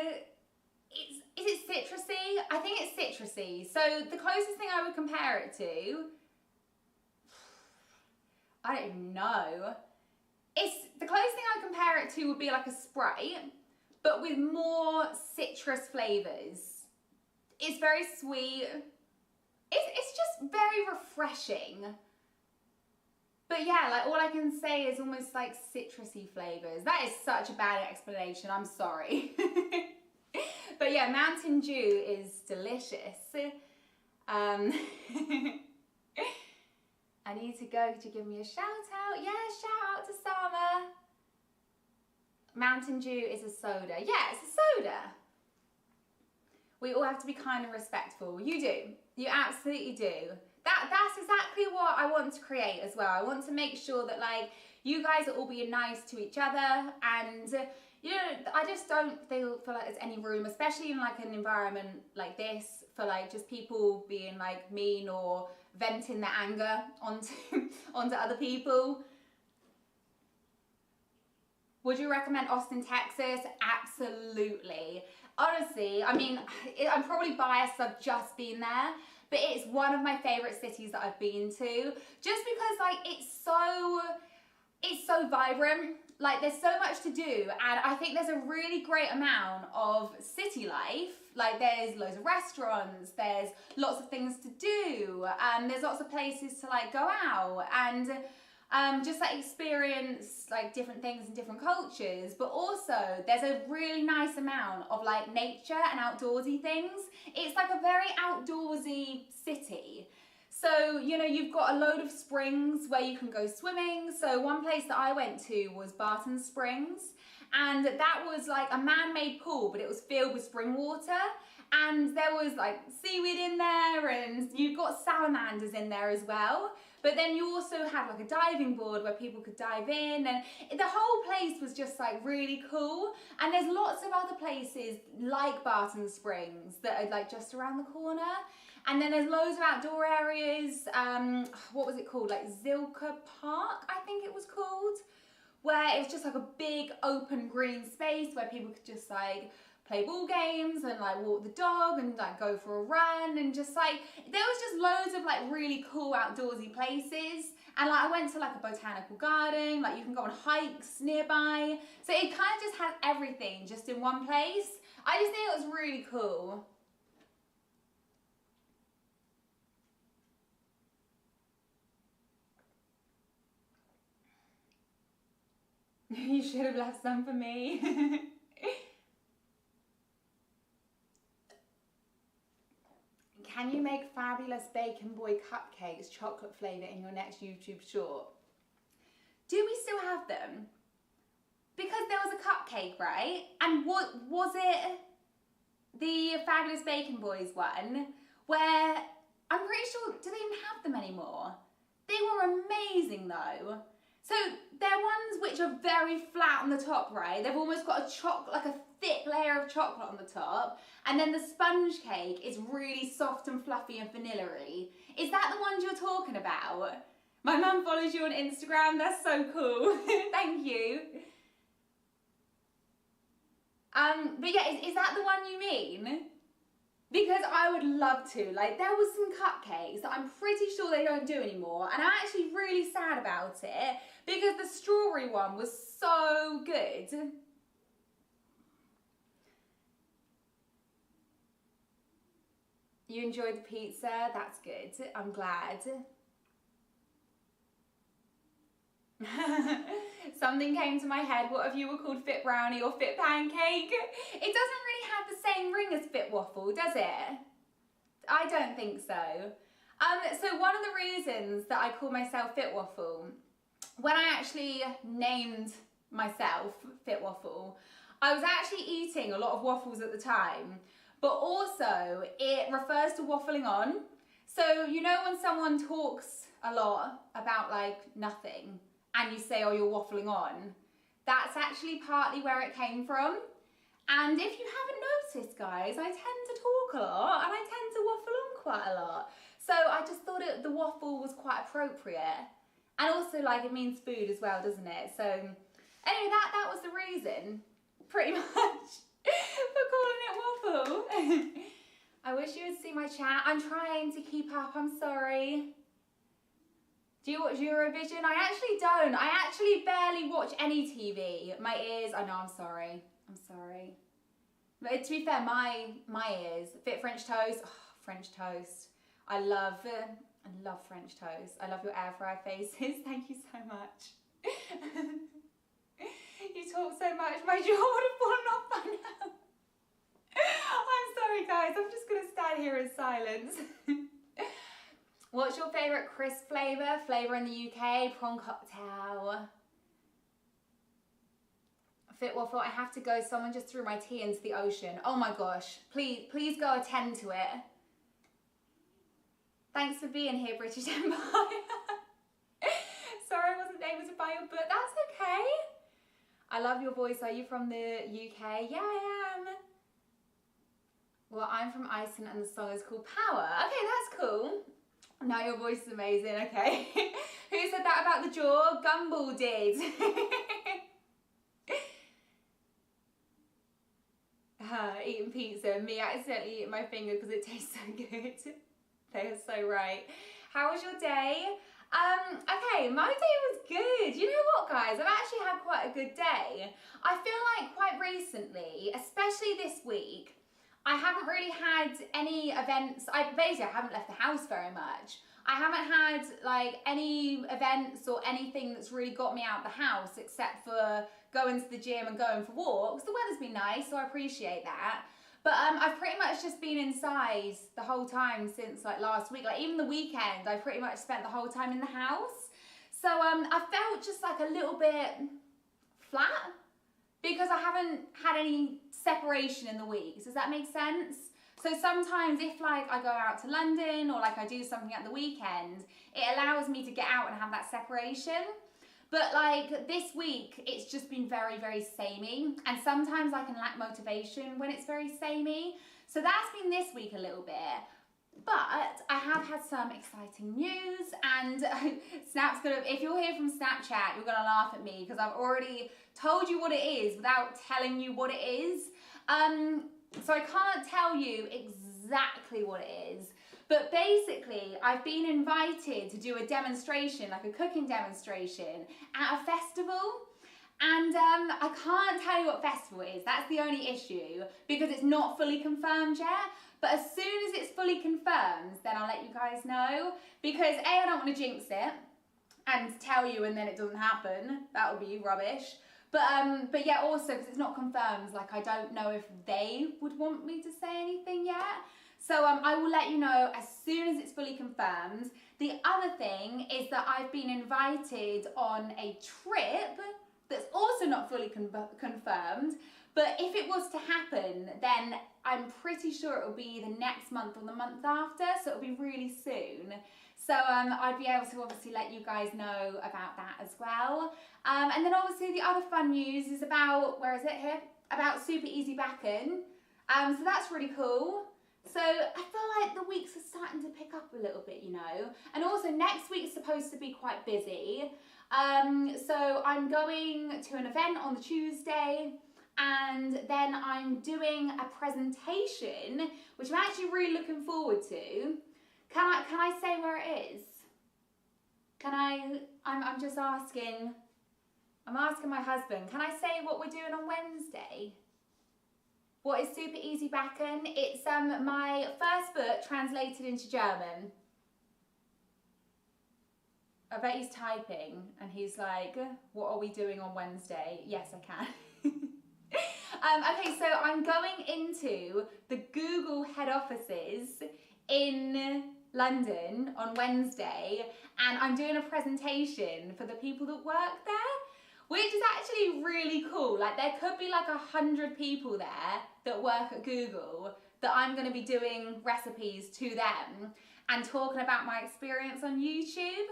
is it citrusy? I think it's citrusy. So the closest thing I would compare it to, I don't even know. The closest thing I would compare it to would be like a Sprite, but with more citrus flavours. It's very sweet. It's just very refreshing. But yeah, like all I can say is almost like citrusy flavours. That is such a bad explanation, I'm sorry. But yeah, Mountain Dew is delicious. I need to go. Could you give me a shout out? Yeah, shout out to Sama. Mountain Dew is a soda. Yeah, it's a soda. We all have to be kind and respectful. You do. You absolutely do. That's exactly what I want to create as well. I want to make sure that like you guys are all being nice to each other, and you know, I just don't feel like there's any room, especially in like an environment like this, for like just people being like mean or venting their anger onto other people. Would you recommend Austin, Texas? Absolutely. Honestly, I mean, I'm probably biased, I've just been there, but it's one of my favourite cities that I've been to, just because like it's so vibrant. Like there's so much to do, and I think there's a really great amount of city life. Like there's loads of restaurants, there's lots of things to do, and there's lots of places to like go out and just like experience like different things and different cultures. But also there's a really nice amount of like nature and outdoorsy things. It's like a very outdoorsy city. So, you know, you've got a load of springs where you can go swimming. So one place that I went to was Barton Springs, and that was like a man-made pool, but it was filled with spring water, and there was like seaweed in there, and you've got salamanders in there as well. But then you also had like a diving board where people could dive in, and the whole place was just like really cool. And there's lots of other places like Barton Springs that are like just around the corner. And then there's loads of outdoor areas. What was it called? Like Zilka Park, I think it was called, where it was just like a big open green space where people could just like play ball games and like walk the dog and like go for a run, and just like there was just loads of like really cool outdoorsy places. And like I went to like a botanical garden, like you can go on hikes nearby, so it kind of just had everything just in one place. I just think it was really cool. You should have left some for me. Can you make fabulous Bacon Boy cupcakes, chocolate flavour, in your next YouTube short? Do we still have them? Because there was a cupcake, right? And what was it? The Fabulous Bacon Boys one, where I'm pretty sure, do they even have them anymore? They were amazing though. So they're ones which are very flat on the top, right? They've almost got like a thick layer of chocolate on the top, and then the sponge cake is really soft and fluffy and vanilla-y. Is that the ones you're talking about? My mum follows you on Instagram, that's so cool. Thank you. But yeah, is that the one you mean? Because I would love to. Like, there was some cupcakes that I'm pretty sure they don't do anymore, and I'm actually really sad about it because the strawberry one was so good. You enjoyed the pizza? That's good. I'm glad. Something came to my head. What if you were called Fit Brownie or Fit Pancake? It doesn't really have the same ring as Fitwaffle, does it? I don't think so. So one of the reasons that I call myself Fitwaffle, when I actually named myself Fitwaffle, I was actually eating a lot of waffles at the time, but also it refers to waffling on. So you know when someone talks a lot about like nothing and you say, oh, you're waffling on, that's actually partly where it came from. And if you haven't noticed, guys, I tend to talk a lot and I tend to waffle on quite a lot. So I just thought the waffle was quite appropriate. And also, like, it means food as well, doesn't it? So anyway, that was the reason, pretty much, for calling it waffle. I wish you would see my chat. I'm trying to keep up, I'm sorry. Do you watch Eurovision? I actually don't. I actually barely watch any TV. My ears, I know, I'm sorry. I'm sorry. But to be fair, my ears. Fit French toast. Oh, French toast. I love French toast. I love your air fryer faces. Thank you so much. You talk so much. My jaw would have fallen off by now. I'm sorry, guys. I'm just going to stand here in silence. What's your favourite crisp flavour? Flavour in the UK? Prawn cocktail. Fitwaffle, I have to go. Someone just threw my tea into the ocean. Oh my gosh. Please go attend to it. Thanks for being here, British Empire. Sorry I wasn't able to buy your book. That's okay. I love your voice. Are you from the UK? Yeah, I am. Well, I'm from Iceland and the song is called Power. Okay, that's cool. Now your voice is amazing. Okay. Who said that about the jaw? Gumball did. Eating pizza. Me accidentally eating my finger because it tastes so good. They are so right. How was your day? Okay, my day was good. You know what, guys? I've actually had quite a good day. I feel like quite recently, especially this week, I haven't really had any events. I haven't left the house very much. I haven't had like any events or anything that's really got me out of the house except for going to the gym and going for walks. The weather's been nice, so I appreciate that. But I've pretty much just been inside the whole time since like last week. Like even the weekend, I pretty much spent the whole time in the house. So I felt just like a little bit flat because I haven't had any separation in the week. Does that make sense? So sometimes if like I go out to London or like I do something at the weekend, it allows me to get out and have that separation. But like this week, it's just been very, very samey. And sometimes I can lack motivation when it's very samey. So that's been this week a little bit. But I have had some exciting news and Snap's if you're here from Snapchat, you're gonna laugh at me because I've already told you what it is without telling you what it is. So I can't tell you exactly what it is. But basically, I've been invited to do a demonstration, like a cooking demonstration, at a festival. And I can't tell you what festival it is. That's the only issue, because it's not fully confirmed yet. But as soon as it's fully confirmed, then I'll let you guys know. Because A, I don't want to jinx it and tell you and then it doesn't happen. That would be rubbish. But yeah, also, because it's not confirmed, like I don't know if they would want me to say anything yet. So I will let you know as soon as it's fully confirmed. The other thing is that I've been invited on a trip that's also not fully confirmed. But if it was to happen, then I'm pretty sure it will be the next month or the month after. So it'll be really soon. So I'd be able to obviously let you guys know about that as well. And then obviously the other fun news is about, where is it here? About Super Easy Backen. So that's really cool. So I feel like the weeks are starting to pick up a little bit, you know. And also next week's supposed to be quite busy. So I'm going to an event on the Tuesday. And then I'm doing a presentation, which I'm actually really looking forward to. Can I say where it is? I'm just asking, I'm asking my husband, can I say what we're doing on Wednesday? What is Super Easy Backen? It's my first book translated into German. I bet he's typing and he's like, what are we doing on Wednesday? Yes, I can. Okay, so I'm going into the Google head offices in London on Wednesday, and I'm doing a presentation for the people that work there, which is actually really cool. Like, there could be like 100 people there that work at Google that I'm going to be doing recipes to them and talking about my experience on YouTube.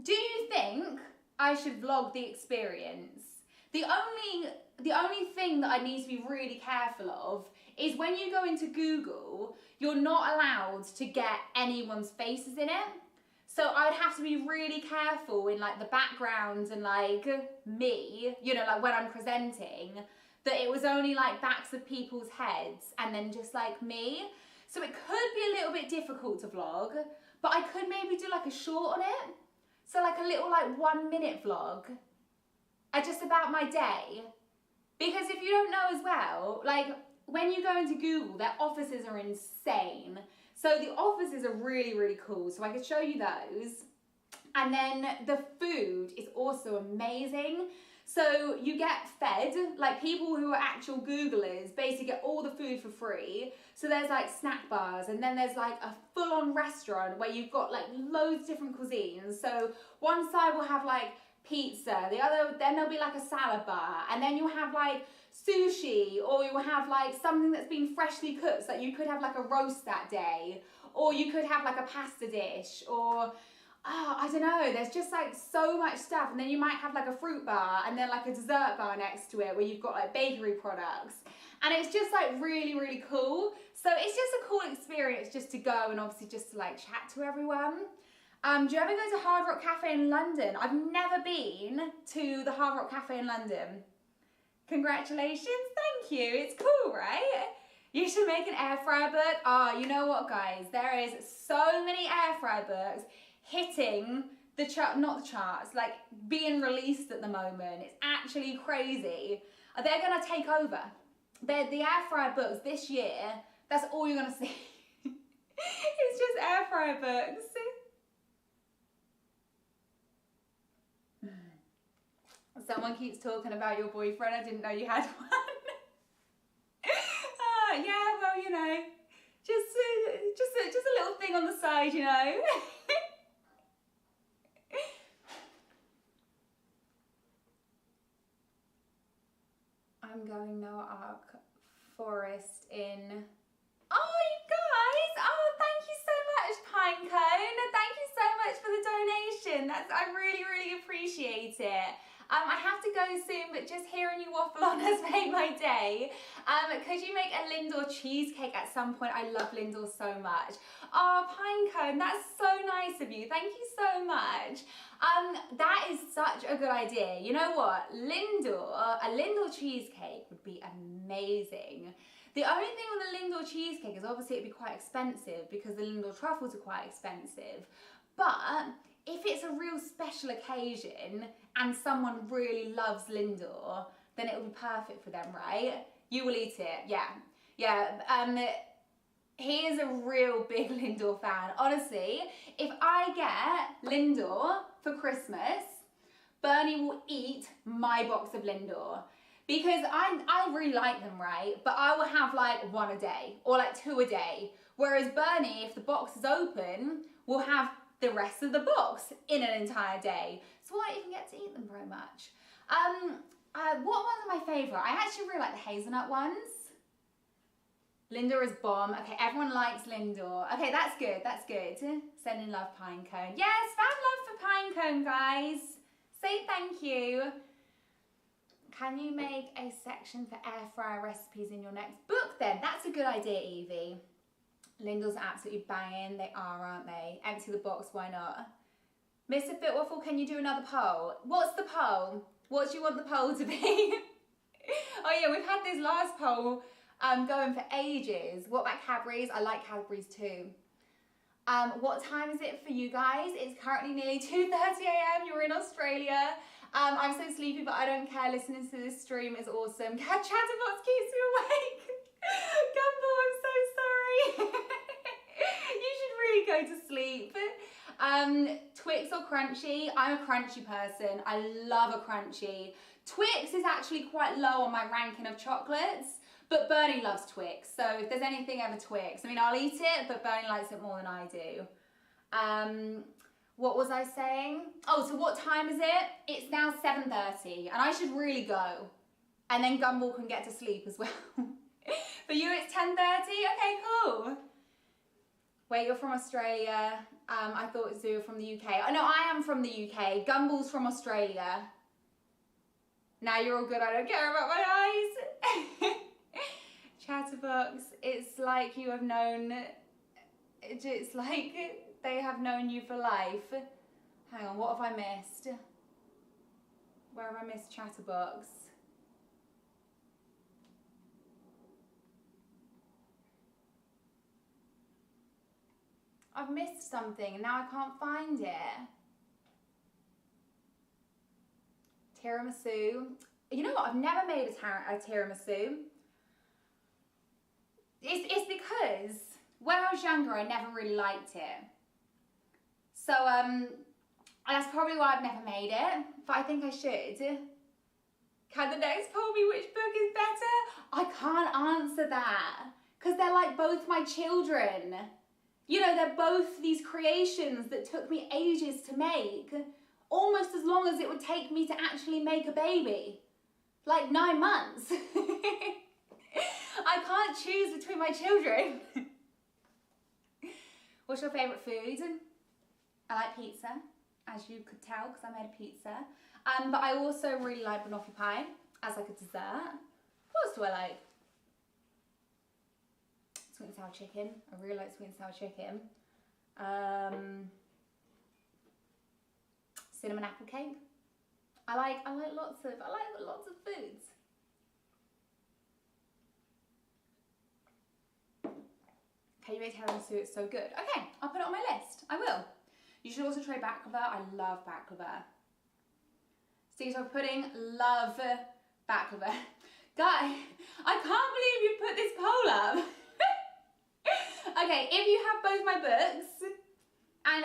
Do you think I should vlog the experience? The only thing that I need to be really careful of is when you go into Google, you're not allowed to get anyone's faces in it. So I'd have to be really careful in like the backgrounds and like me, you know, like when I'm presenting, that it was only like backs of people's heads and then just like me. So it could be a little bit difficult to vlog, but I could maybe do like a short on it. So like a little like 1 minute vlog, just about my day. Because if you don't know as well, like when you go into Google, their offices are insane. So the offices are really, really cool. So I could show you those. And then the food is also amazing. So you get fed, like people who are actual Googlers basically get all the food for free. So there's like snack bars, and then there's like a full-on restaurant where you've got like loads of different cuisines. So one side will have like pizza, the other, then there'll be like a salad bar, and then you'll have like sushi, or you'll have like something that's been freshly cooked, so that you could have like a roast that day, or you could have like a pasta dish, or I don't know, there's just like so much stuff. And then you might have like a fruit bar and then like a dessert bar next to it where you've got like bakery products, and it's just like really, really cool. So it's just a cool experience just to go and obviously just to like chat to everyone. Do you ever go to Hard Rock Cafe in London? I've never been to the Hard Rock Cafe in London. Congratulations, thank you. It's cool, right? You should make an air fryer book. Oh, you know what, guys? There is so many air fryer books hitting the chart, not the charts, like being released at the moment. It's actually crazy. They're gonna take over. The air fryer books this year, that's all you're gonna see. It's just air fryer books. Someone keeps talking about your boyfriend. I didn't know you had one. Yeah, well, you know, just a little thing on the side, you know. I'm going Noah Ark Forest in... Oh, you guys! Oh, thank you so much, Pinecone. Thank you so much for the donation. I really, really appreciate it. I have to go soon, but just hearing you waffle on has made my day. Could you make a Lindor cheesecake at some point? I love Lindor so much. Oh, Pinecone, that's so nice of you. Thank you so much. That is such a good idea. You know what? A Lindor cheesecake would be amazing. The only thing with the Lindor cheesecake is obviously it'd be quite expensive because the Lindor truffles are quite expensive. But if it's a real special occasion and someone really loves Lindor, then it will be perfect for them, right? You will eat it, yeah. Yeah, he is a real big Lindor fan. Honestly, if I get Lindor for Christmas, Bernie will eat my box of Lindor. Because I really like them, right? But I will have like one a day or like two a day. Whereas Bernie, if the box is open, will have the rest of the box in an entire day. So I don't even get to eat them very much. What ones are my favourite? I actually really like the hazelnut ones. Lindor is bomb. Okay, everyone likes Lindor. Okay, that's good, that's good. Sending love, Pinecone. Yes, fan love for Pinecone, guys. Say thank you. Can you make a section for air fryer recipes in your next book then? That's a good idea, Evie. Lindor's absolutely banging. They are, aren't they? Empty the box, why not? Mr. Fitwaffle, can you do another poll? What's the poll? What do you want the poll to be? Oh yeah, we've had this last poll going for ages. What about Cadbury's? I like Cadbury's too. What time is it for you guys? It's currently nearly 2:30 a.m. You're in Australia. I'm so sleepy, but I don't care. Listening to this stream is awesome. Chatterbox keeps me awake. Gumball, I'm so sorry. You should really go to sleep. Twix or Crunchy? I'm a Crunchy person. I love a Crunchy. Twix is actually quite low on my ranking of chocolates, but Bernie loves Twix. So if there's anything ever Twix, I mean, I'll eat it, but Bernie likes it more than I do. What was I saying? Oh, so what time is it? It's now 7:30, and I should really go. And then Gumball can get to sleep as well. For you, it's 10:30? Okay, cool. Wait, you're from Australia. I thought Zoo were from the UK. Oh, no, I am from the UK. Gumball's from Australia. Now you're all good. I don't care about my eyes. Chatterbox, it's like you have known... It's like they have known you for life. Hang on, what have I missed? Where have I missed Chatterbox? I've missed something and now I can't find it. Tiramisu. You know what? I've never made a tiramisu. It's because when I was younger, I never really liked it. So, that's probably why I've never made it, but I think I should. Can the next poll be which book is better? I can't answer that, because they're like both my children. You know, they're both these creations that took me ages to make, almost as long as it would take me to actually make a baby. Like 9 months. I can't choose between my children. What's your favourite food? I like pizza, as you could tell, because I made a pizza. But I also really like banoffee pie as like a dessert. What else do I like? Sweet and sour chicken. I really like sweet and sour chicken. Cinnamon apple cake. I like lots of foods. Okay, you make tiramisu, it's so good. Okay, I'll put it on my list. I will. You should also try baklava. I love baklava. Steamtoast pudding, love baklava. Guy, I can't believe you put this poll up. Okay, if you have both my books,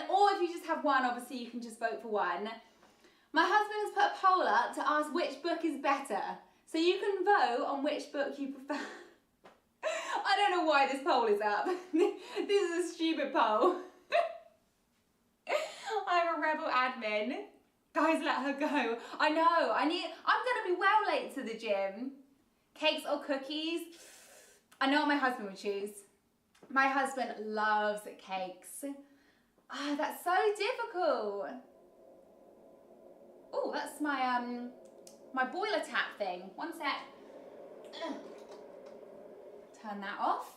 or if you just have one, obviously you can just vote for one. My husband has put a poll up to ask which book is better. So you can vote on which book you prefer. I don't know why this poll is up. This is a stupid poll. I'm a rebel admin. Guys, let her go. I know, I'm gonna be well late to the gym. Cakes or cookies? I know what my husband would choose. My husband loves cakes. Oh, that's so difficult. Oh, that's my my boiler tap thing. One sec. Turn that off.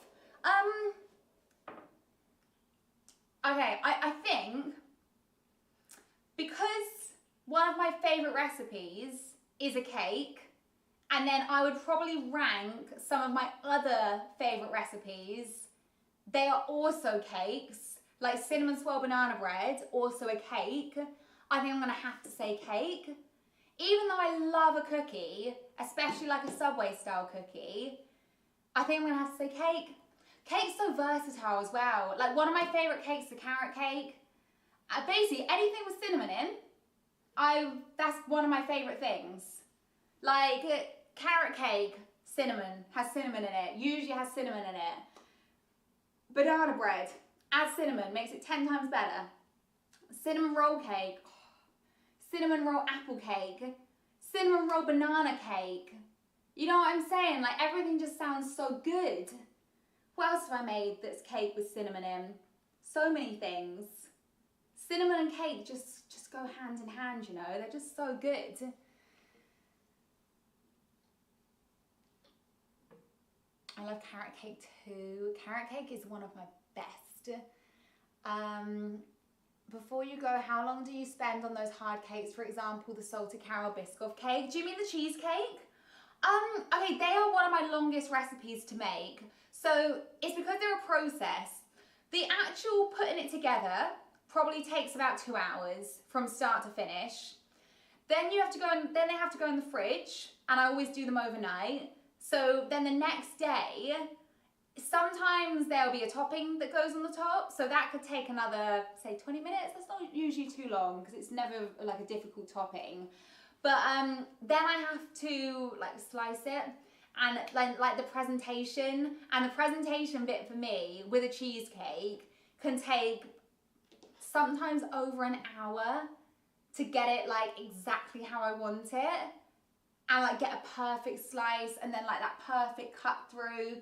Okay, I think because one of my favourite recipes is a cake, and then I would probably rank some of my other favourite recipes. They are also cakes, like cinnamon swirl banana bread, also a cake. I think I'm gonna have to say cake. Even though I love a cookie, especially like a Subway style cookie, I think I'm gonna have to say cake. Cake's so versatile as well. Like one of my favourite cakes is a carrot cake. Basically anything with cinnamon in, that's one of my favourite things. Like carrot cake, has cinnamon in it, usually has cinnamon in it. Banana bread, add cinnamon, makes it 10 times better. Cinnamon roll cake, cinnamon roll apple cake, cinnamon roll banana cake. You know what I'm saying? Like everything just sounds so good. What else have I made that's cake with cinnamon in? So many things. Cinnamon and cake just go hand in hand, you know? They're just so good. I love carrot cake too. Carrot cake is one of my best. Before you go, how long do you spend on those hard cakes? For example, the salted caramel Biscoff cake. Do you mean the cheesecake? Okay, they are one of my longest recipes to make. So it's because they're a process. The actual putting it together probably takes about 2 hours from start to finish. Then you have to go and then they have to go in the fridge, and I always do them overnight. So then the next day, sometimes there'll be a topping that goes on the top, so that could take another, say, 20 minutes. That's not usually too long because it's never like a difficult topping. But then I have to like slice it, and like the presentation, and the presentation bit for me with a cheesecake can take sometimes over an hour to get it like exactly how I want it, and like get a perfect slice and then like that perfect cut through.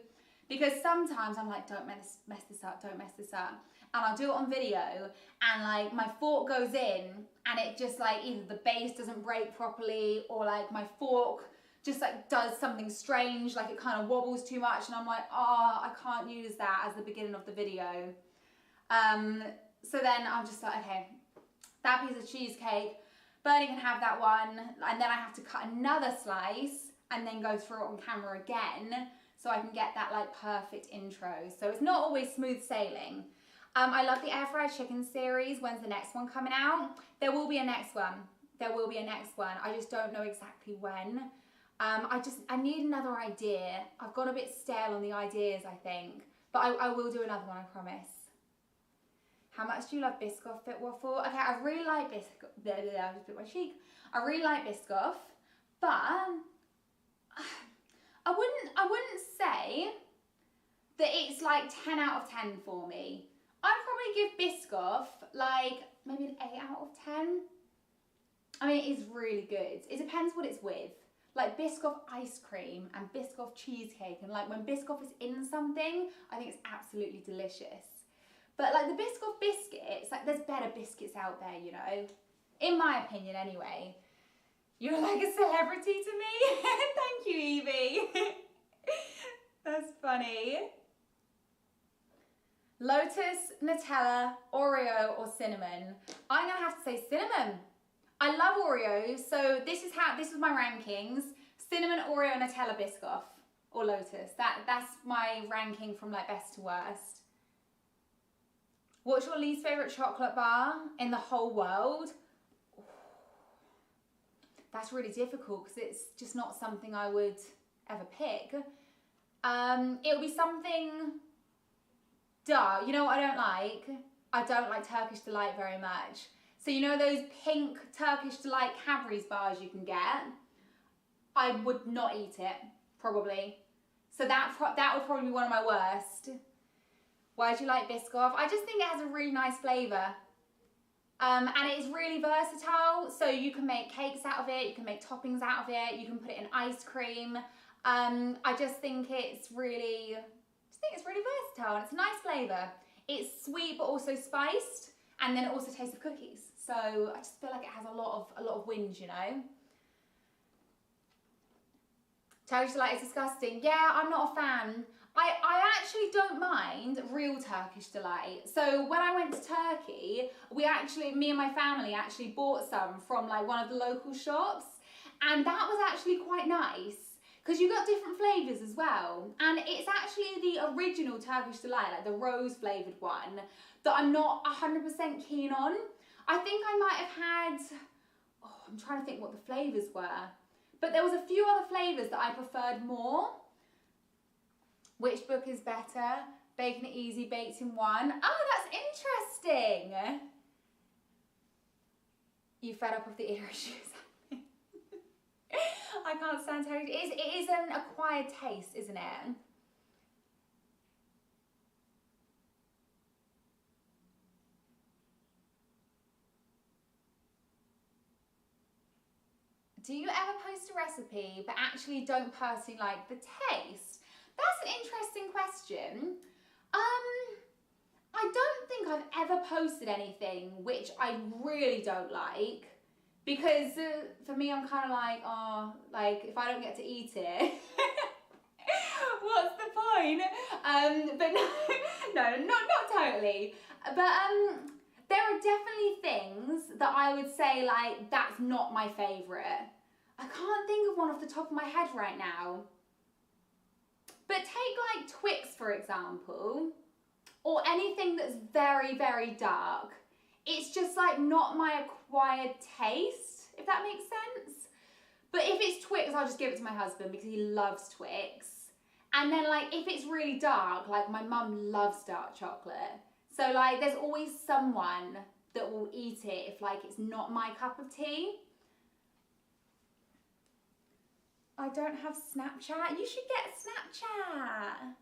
Because sometimes I'm like, don't mess this up, don't mess this up. And I'll do it on video, and like my fork goes in and it just like either the base doesn't break properly, or like my fork just like does something strange, like it kind of wobbles too much, and I'm like, oh, I can't use that as the beginning of the video. So then I'm just like, okay, that piece of cheesecake, Bernie can have that one, and then I have to cut another slice and then go through it on camera again so I can get that like perfect intro. So it's not always smooth sailing. I love the air fried chicken series. When's the next one coming out? There will be a next one. There will be a next one. I just don't know exactly when. I need another idea. I've got a bit stale on the ideas, I think. But I will do another one, I promise. How much do you love Biscoff Fitwaffle? Okay, I really like Biscoff. I just bit my cheek. I really like Biscoff, but I wouldn't say that it's like 10 out of 10 for me. I'd probably give Biscoff like maybe an 8 out of 10. I mean, it is really good. It depends what it's with. Like Biscoff ice cream and Biscoff cheesecake, and like when Biscoff is in something, I think it's absolutely delicious. But like the Biscoff biscuits, like there's better biscuits out there, you know. In my opinion anyway. You're like a celebrity to me. Thank you, Evie. That's funny. Lotus, Nutella, Oreo, or cinnamon? I'm gonna have to say cinnamon. I love Oreos, so this is my rankings. Cinnamon, Oreo, Nutella, Biscoff, or Lotus. That's my ranking from like best to worst. What's your least favourite chocolate bar in the whole world? That's really difficult because it's just not something I would ever pick. It'll be something, you know what I don't like? I don't like Turkish Delight very much. So you know those pink Turkish Delight Cadbury's bars you can get? I would not eat it, probably. So that would probably be one of my worst. Why do you like Biscoff? I just think it has a really nice flavour. And it is really versatile, so you can make cakes out of it, you can make toppings out of it, you can put it in ice cream. I just think it's really versatile, and it's a nice flavour. It's sweet but also spiced, and then it also tastes of cookies. So I just feel like it has a lot of wins, you know. Turkish Delight is disgusting. Yeah, I'm not a fan. I actually don't mind real Turkish Delight. So when I went to Turkey, me and my family actually bought some from like one of the local shops, and that was actually quite nice because you got different flavours as well. And it's actually the original Turkish Delight, like the rose flavoured one, that I'm not 100% keen on. I think I might have had, I'm trying to think what the flavours were, but there was a few other flavours that I preferred more. Which book is better? Baking It Easy, Baked in One. Oh, that's interesting. You fed up of the ear issues? I can't stand Turkish. It is an acquired taste, isn't it? Do you ever post a recipe but actually don't personally like the taste? That's an interesting question. I don't think I've ever posted anything which I really don't like, because for me I'm kind of like, oh, like if I don't get to eat it, what's the point? But no, not totally. But there are definitely things that I would say like that's not my favourite. I can't think of one off the top of my head right now. But take like Twix, for example, or anything that's very, very dark. It's just like not my acquired taste, if that makes sense. But if it's Twix, I'll just give it to my husband because he loves Twix. And then like if it's really dark, like my mum loves dark chocolate. So like there's always someone that will eat it if like it's not my cup of tea. I don't have Snapchat. You should get Snapchat.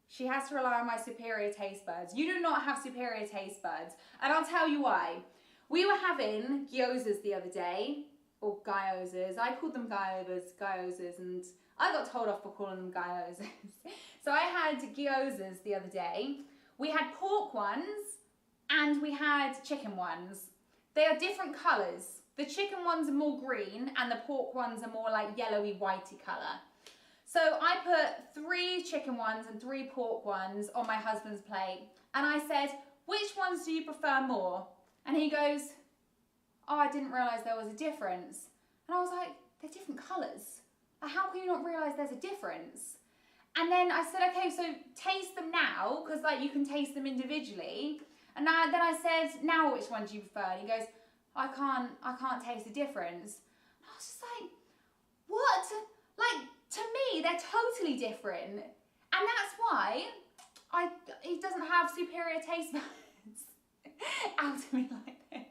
She has to rely on my superior taste buds. You do not have superior taste buds. And I'll tell you why. We were having gyozas the other day, or gyozas. I called them gyozas, and I got told off for calling them gyozas. So I had gyozas the other day. We had pork ones and we had chicken ones. They are different colours. The chicken ones are more green and the pork ones are more like yellowy whitey colour. So I put 3 chicken ones and 3 pork ones on my husband's plate. And I said, which ones do you prefer more? And he goes, oh, I didn't realise there was a difference. And I was like, they're different colours. How can you not realise there's a difference? And then I said, okay, so taste them now, because like you can taste them individually. And then I said, now which one do you prefer? And he goes, I can't taste the difference. And I was just like, what? Like, to me, they're totally different. And that's why he doesn't have superior taste buds out to me like this.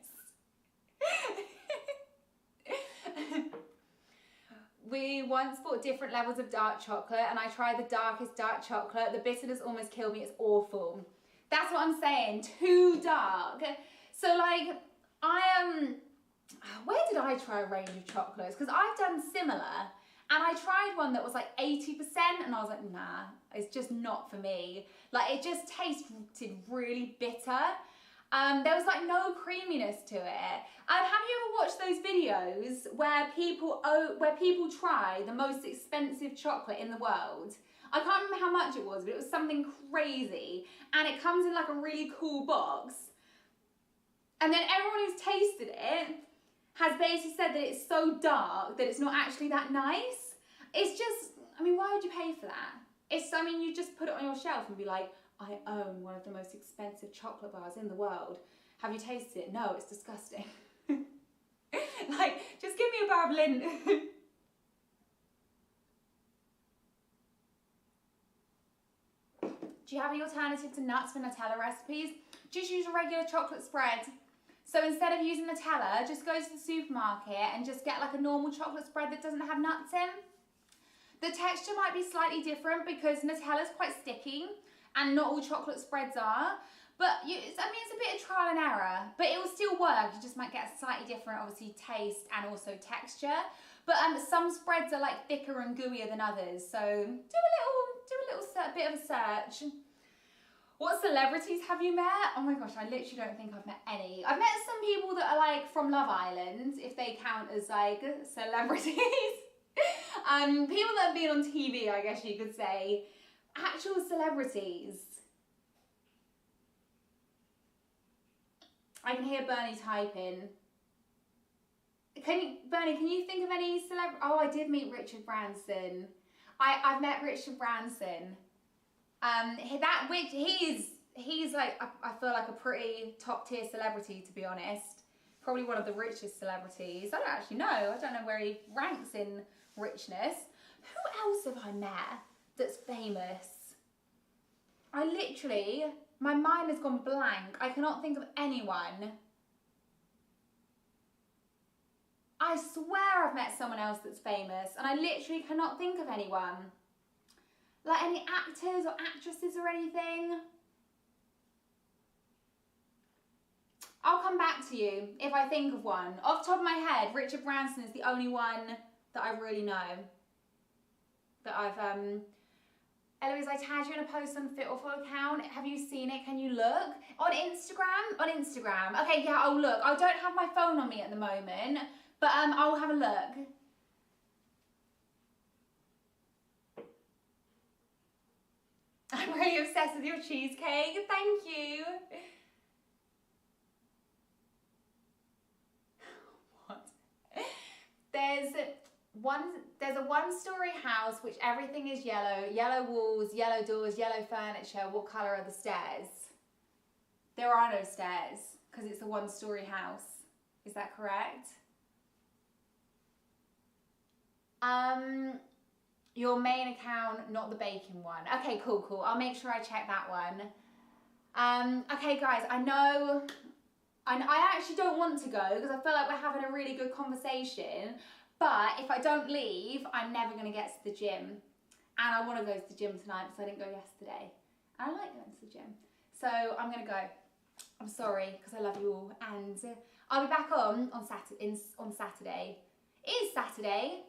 We once bought different levels of dark chocolate and I tried the darkest dark chocolate. The bitterness almost killed me. It's awful. That's what I'm saying. Too dark. So like, where did I try a range of chocolates? Because I've done similar. And I tried one that was like 80% and I was like, nah, it's just not for me. Like it just tasted really bitter. There was like no creaminess to it. Have you ever watched those videos where people try the most expensive chocolate in the world? I can't remember how much it was, but it was something crazy. And it comes in like a really cool box. And then everyone who's tasted it has basically said that it's so dark that it's not actually that nice. It's just, I mean, why would you pay for that? I mean, you just put it on your shelf and be like, I own one of the most expensive chocolate bars in the world. Have you tasted it? No, it's disgusting. Like, just give me a bar of Lindt. Do you have any alternative to nuts for Nutella recipes? Just use a regular chocolate spread. So instead of using Nutella, just go to the supermarket and just get like a normal chocolate spread that doesn't have nuts in. The texture might be slightly different because Nutella's quite sticky and not all chocolate spreads are. But I mean, it's a bit of trial and error, but it will still work. You just might get a slightly different, obviously, taste and also texture. But some spreads are like thicker and gooier than others. So do a bit of a search. What celebrities have you met? Oh my gosh, I literally don't think I've met any. I've met some people that are like from Love Island, if they count as like celebrities. People that have been on TV, I guess you could say. Actual celebrities. I can hear Bernie typing. Bernie, can you think of any celebrity? Oh, I did meet Richard Branson. I've met Richard Branson. He's like, I feel like a pretty top tier celebrity, to be honest. Probably one of the richest celebrities. I don't actually know. I don't know where he ranks in richness. Who else have I met that's famous? My mind has gone blank. I cannot think of anyone. I swear I've met someone else that's famous and I literally cannot think of anyone. Like any actors or actresses or anything. I'll come back to you if I think of one. Off the top of my head, Richard Branson is the only one that I really know. That I've, Eloise, I tagged you in a post on Fitwaffle account. Have you seen it? Can you look? On Instagram? On Instagram. Okay, yeah, I'll look. I don't have my phone on me at the moment, but I'll have a look. I'm really obsessed with your cheesecake. Thank you. What? There's a one-story house which everything is yellow. Yellow walls, yellow doors, yellow furniture. What colour are the stairs? There are no stairs because it's a one-story house. Is that correct? Your main account, not the baking one. Okay, cool. I'll make sure I check that one. Okay, guys, I actually don't want to go because I feel like we're having a really good conversation. But if I don't leave, I'm never going to get to the gym. And I want to go to the gym tonight because I didn't go yesterday. I like going to the gym. So I'm going to go. I'm sorry because I love you all. And I'll be back on Saturday. It is Saturday.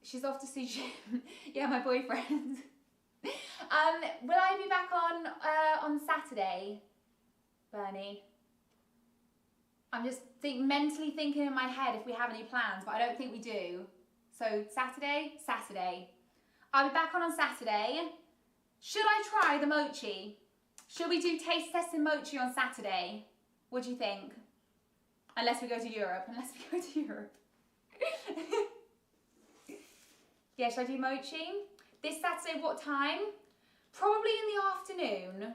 She's off to see Jim. Yeah, my boyfriend. Will I be back on Saturday, Bernie? I'm just mentally thinking in my head if we have any plans, but I don't think we do. So Saturday. I'll be back on Saturday. Should I try the mochi? Should we do taste testing mochi on Saturday? What do you think? Unless we go to Europe. Yeah, should I do mochi? This Saturday, what time? Probably in the afternoon.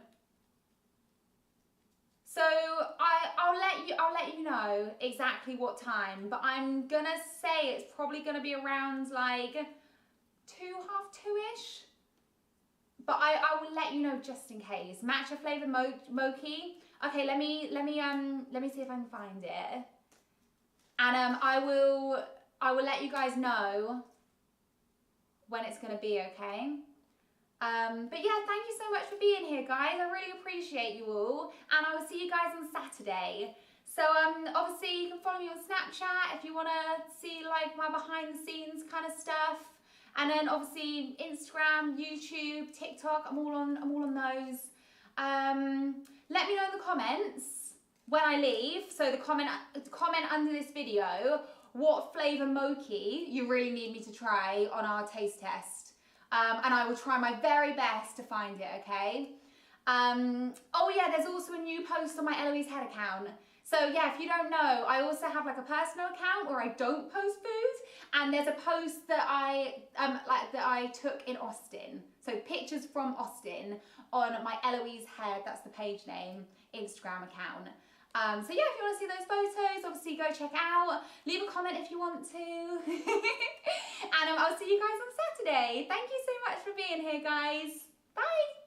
So I'll let you know exactly what time, but I'm gonna say it's probably gonna be around like 2:30 ish. But I will let you know just in case. Matcha flavor mochi. Okay, let me see if I can find it. And I will let you guys know when it's gonna be, okay? But yeah, thank you so much for being here, guys. I really appreciate you all, and I will see you guys on Saturday. So obviously you can follow me on Snapchat if you want to see like my behind the scenes kind of stuff, and then obviously Instagram, YouTube, TikTok. I'm all on those. Let me know in the comments when I leave. So the comment under this video what flavour mochi you really need me to try on our taste test. And I will try my very best to find it, okay? Oh yeah, there's also a new post on my Eloise Head account. So yeah, if you don't know, I also have like a personal account where I don't post food, and there's a post that I took in Austin. So pictures from Austin on my Eloise Head, that's the page name, Instagram account. So yeah, if you want to see those photos, obviously go check out. Leave a comment if you want to. And I'll see you guys on Saturday. Thank you so much for being here, guys. Bye.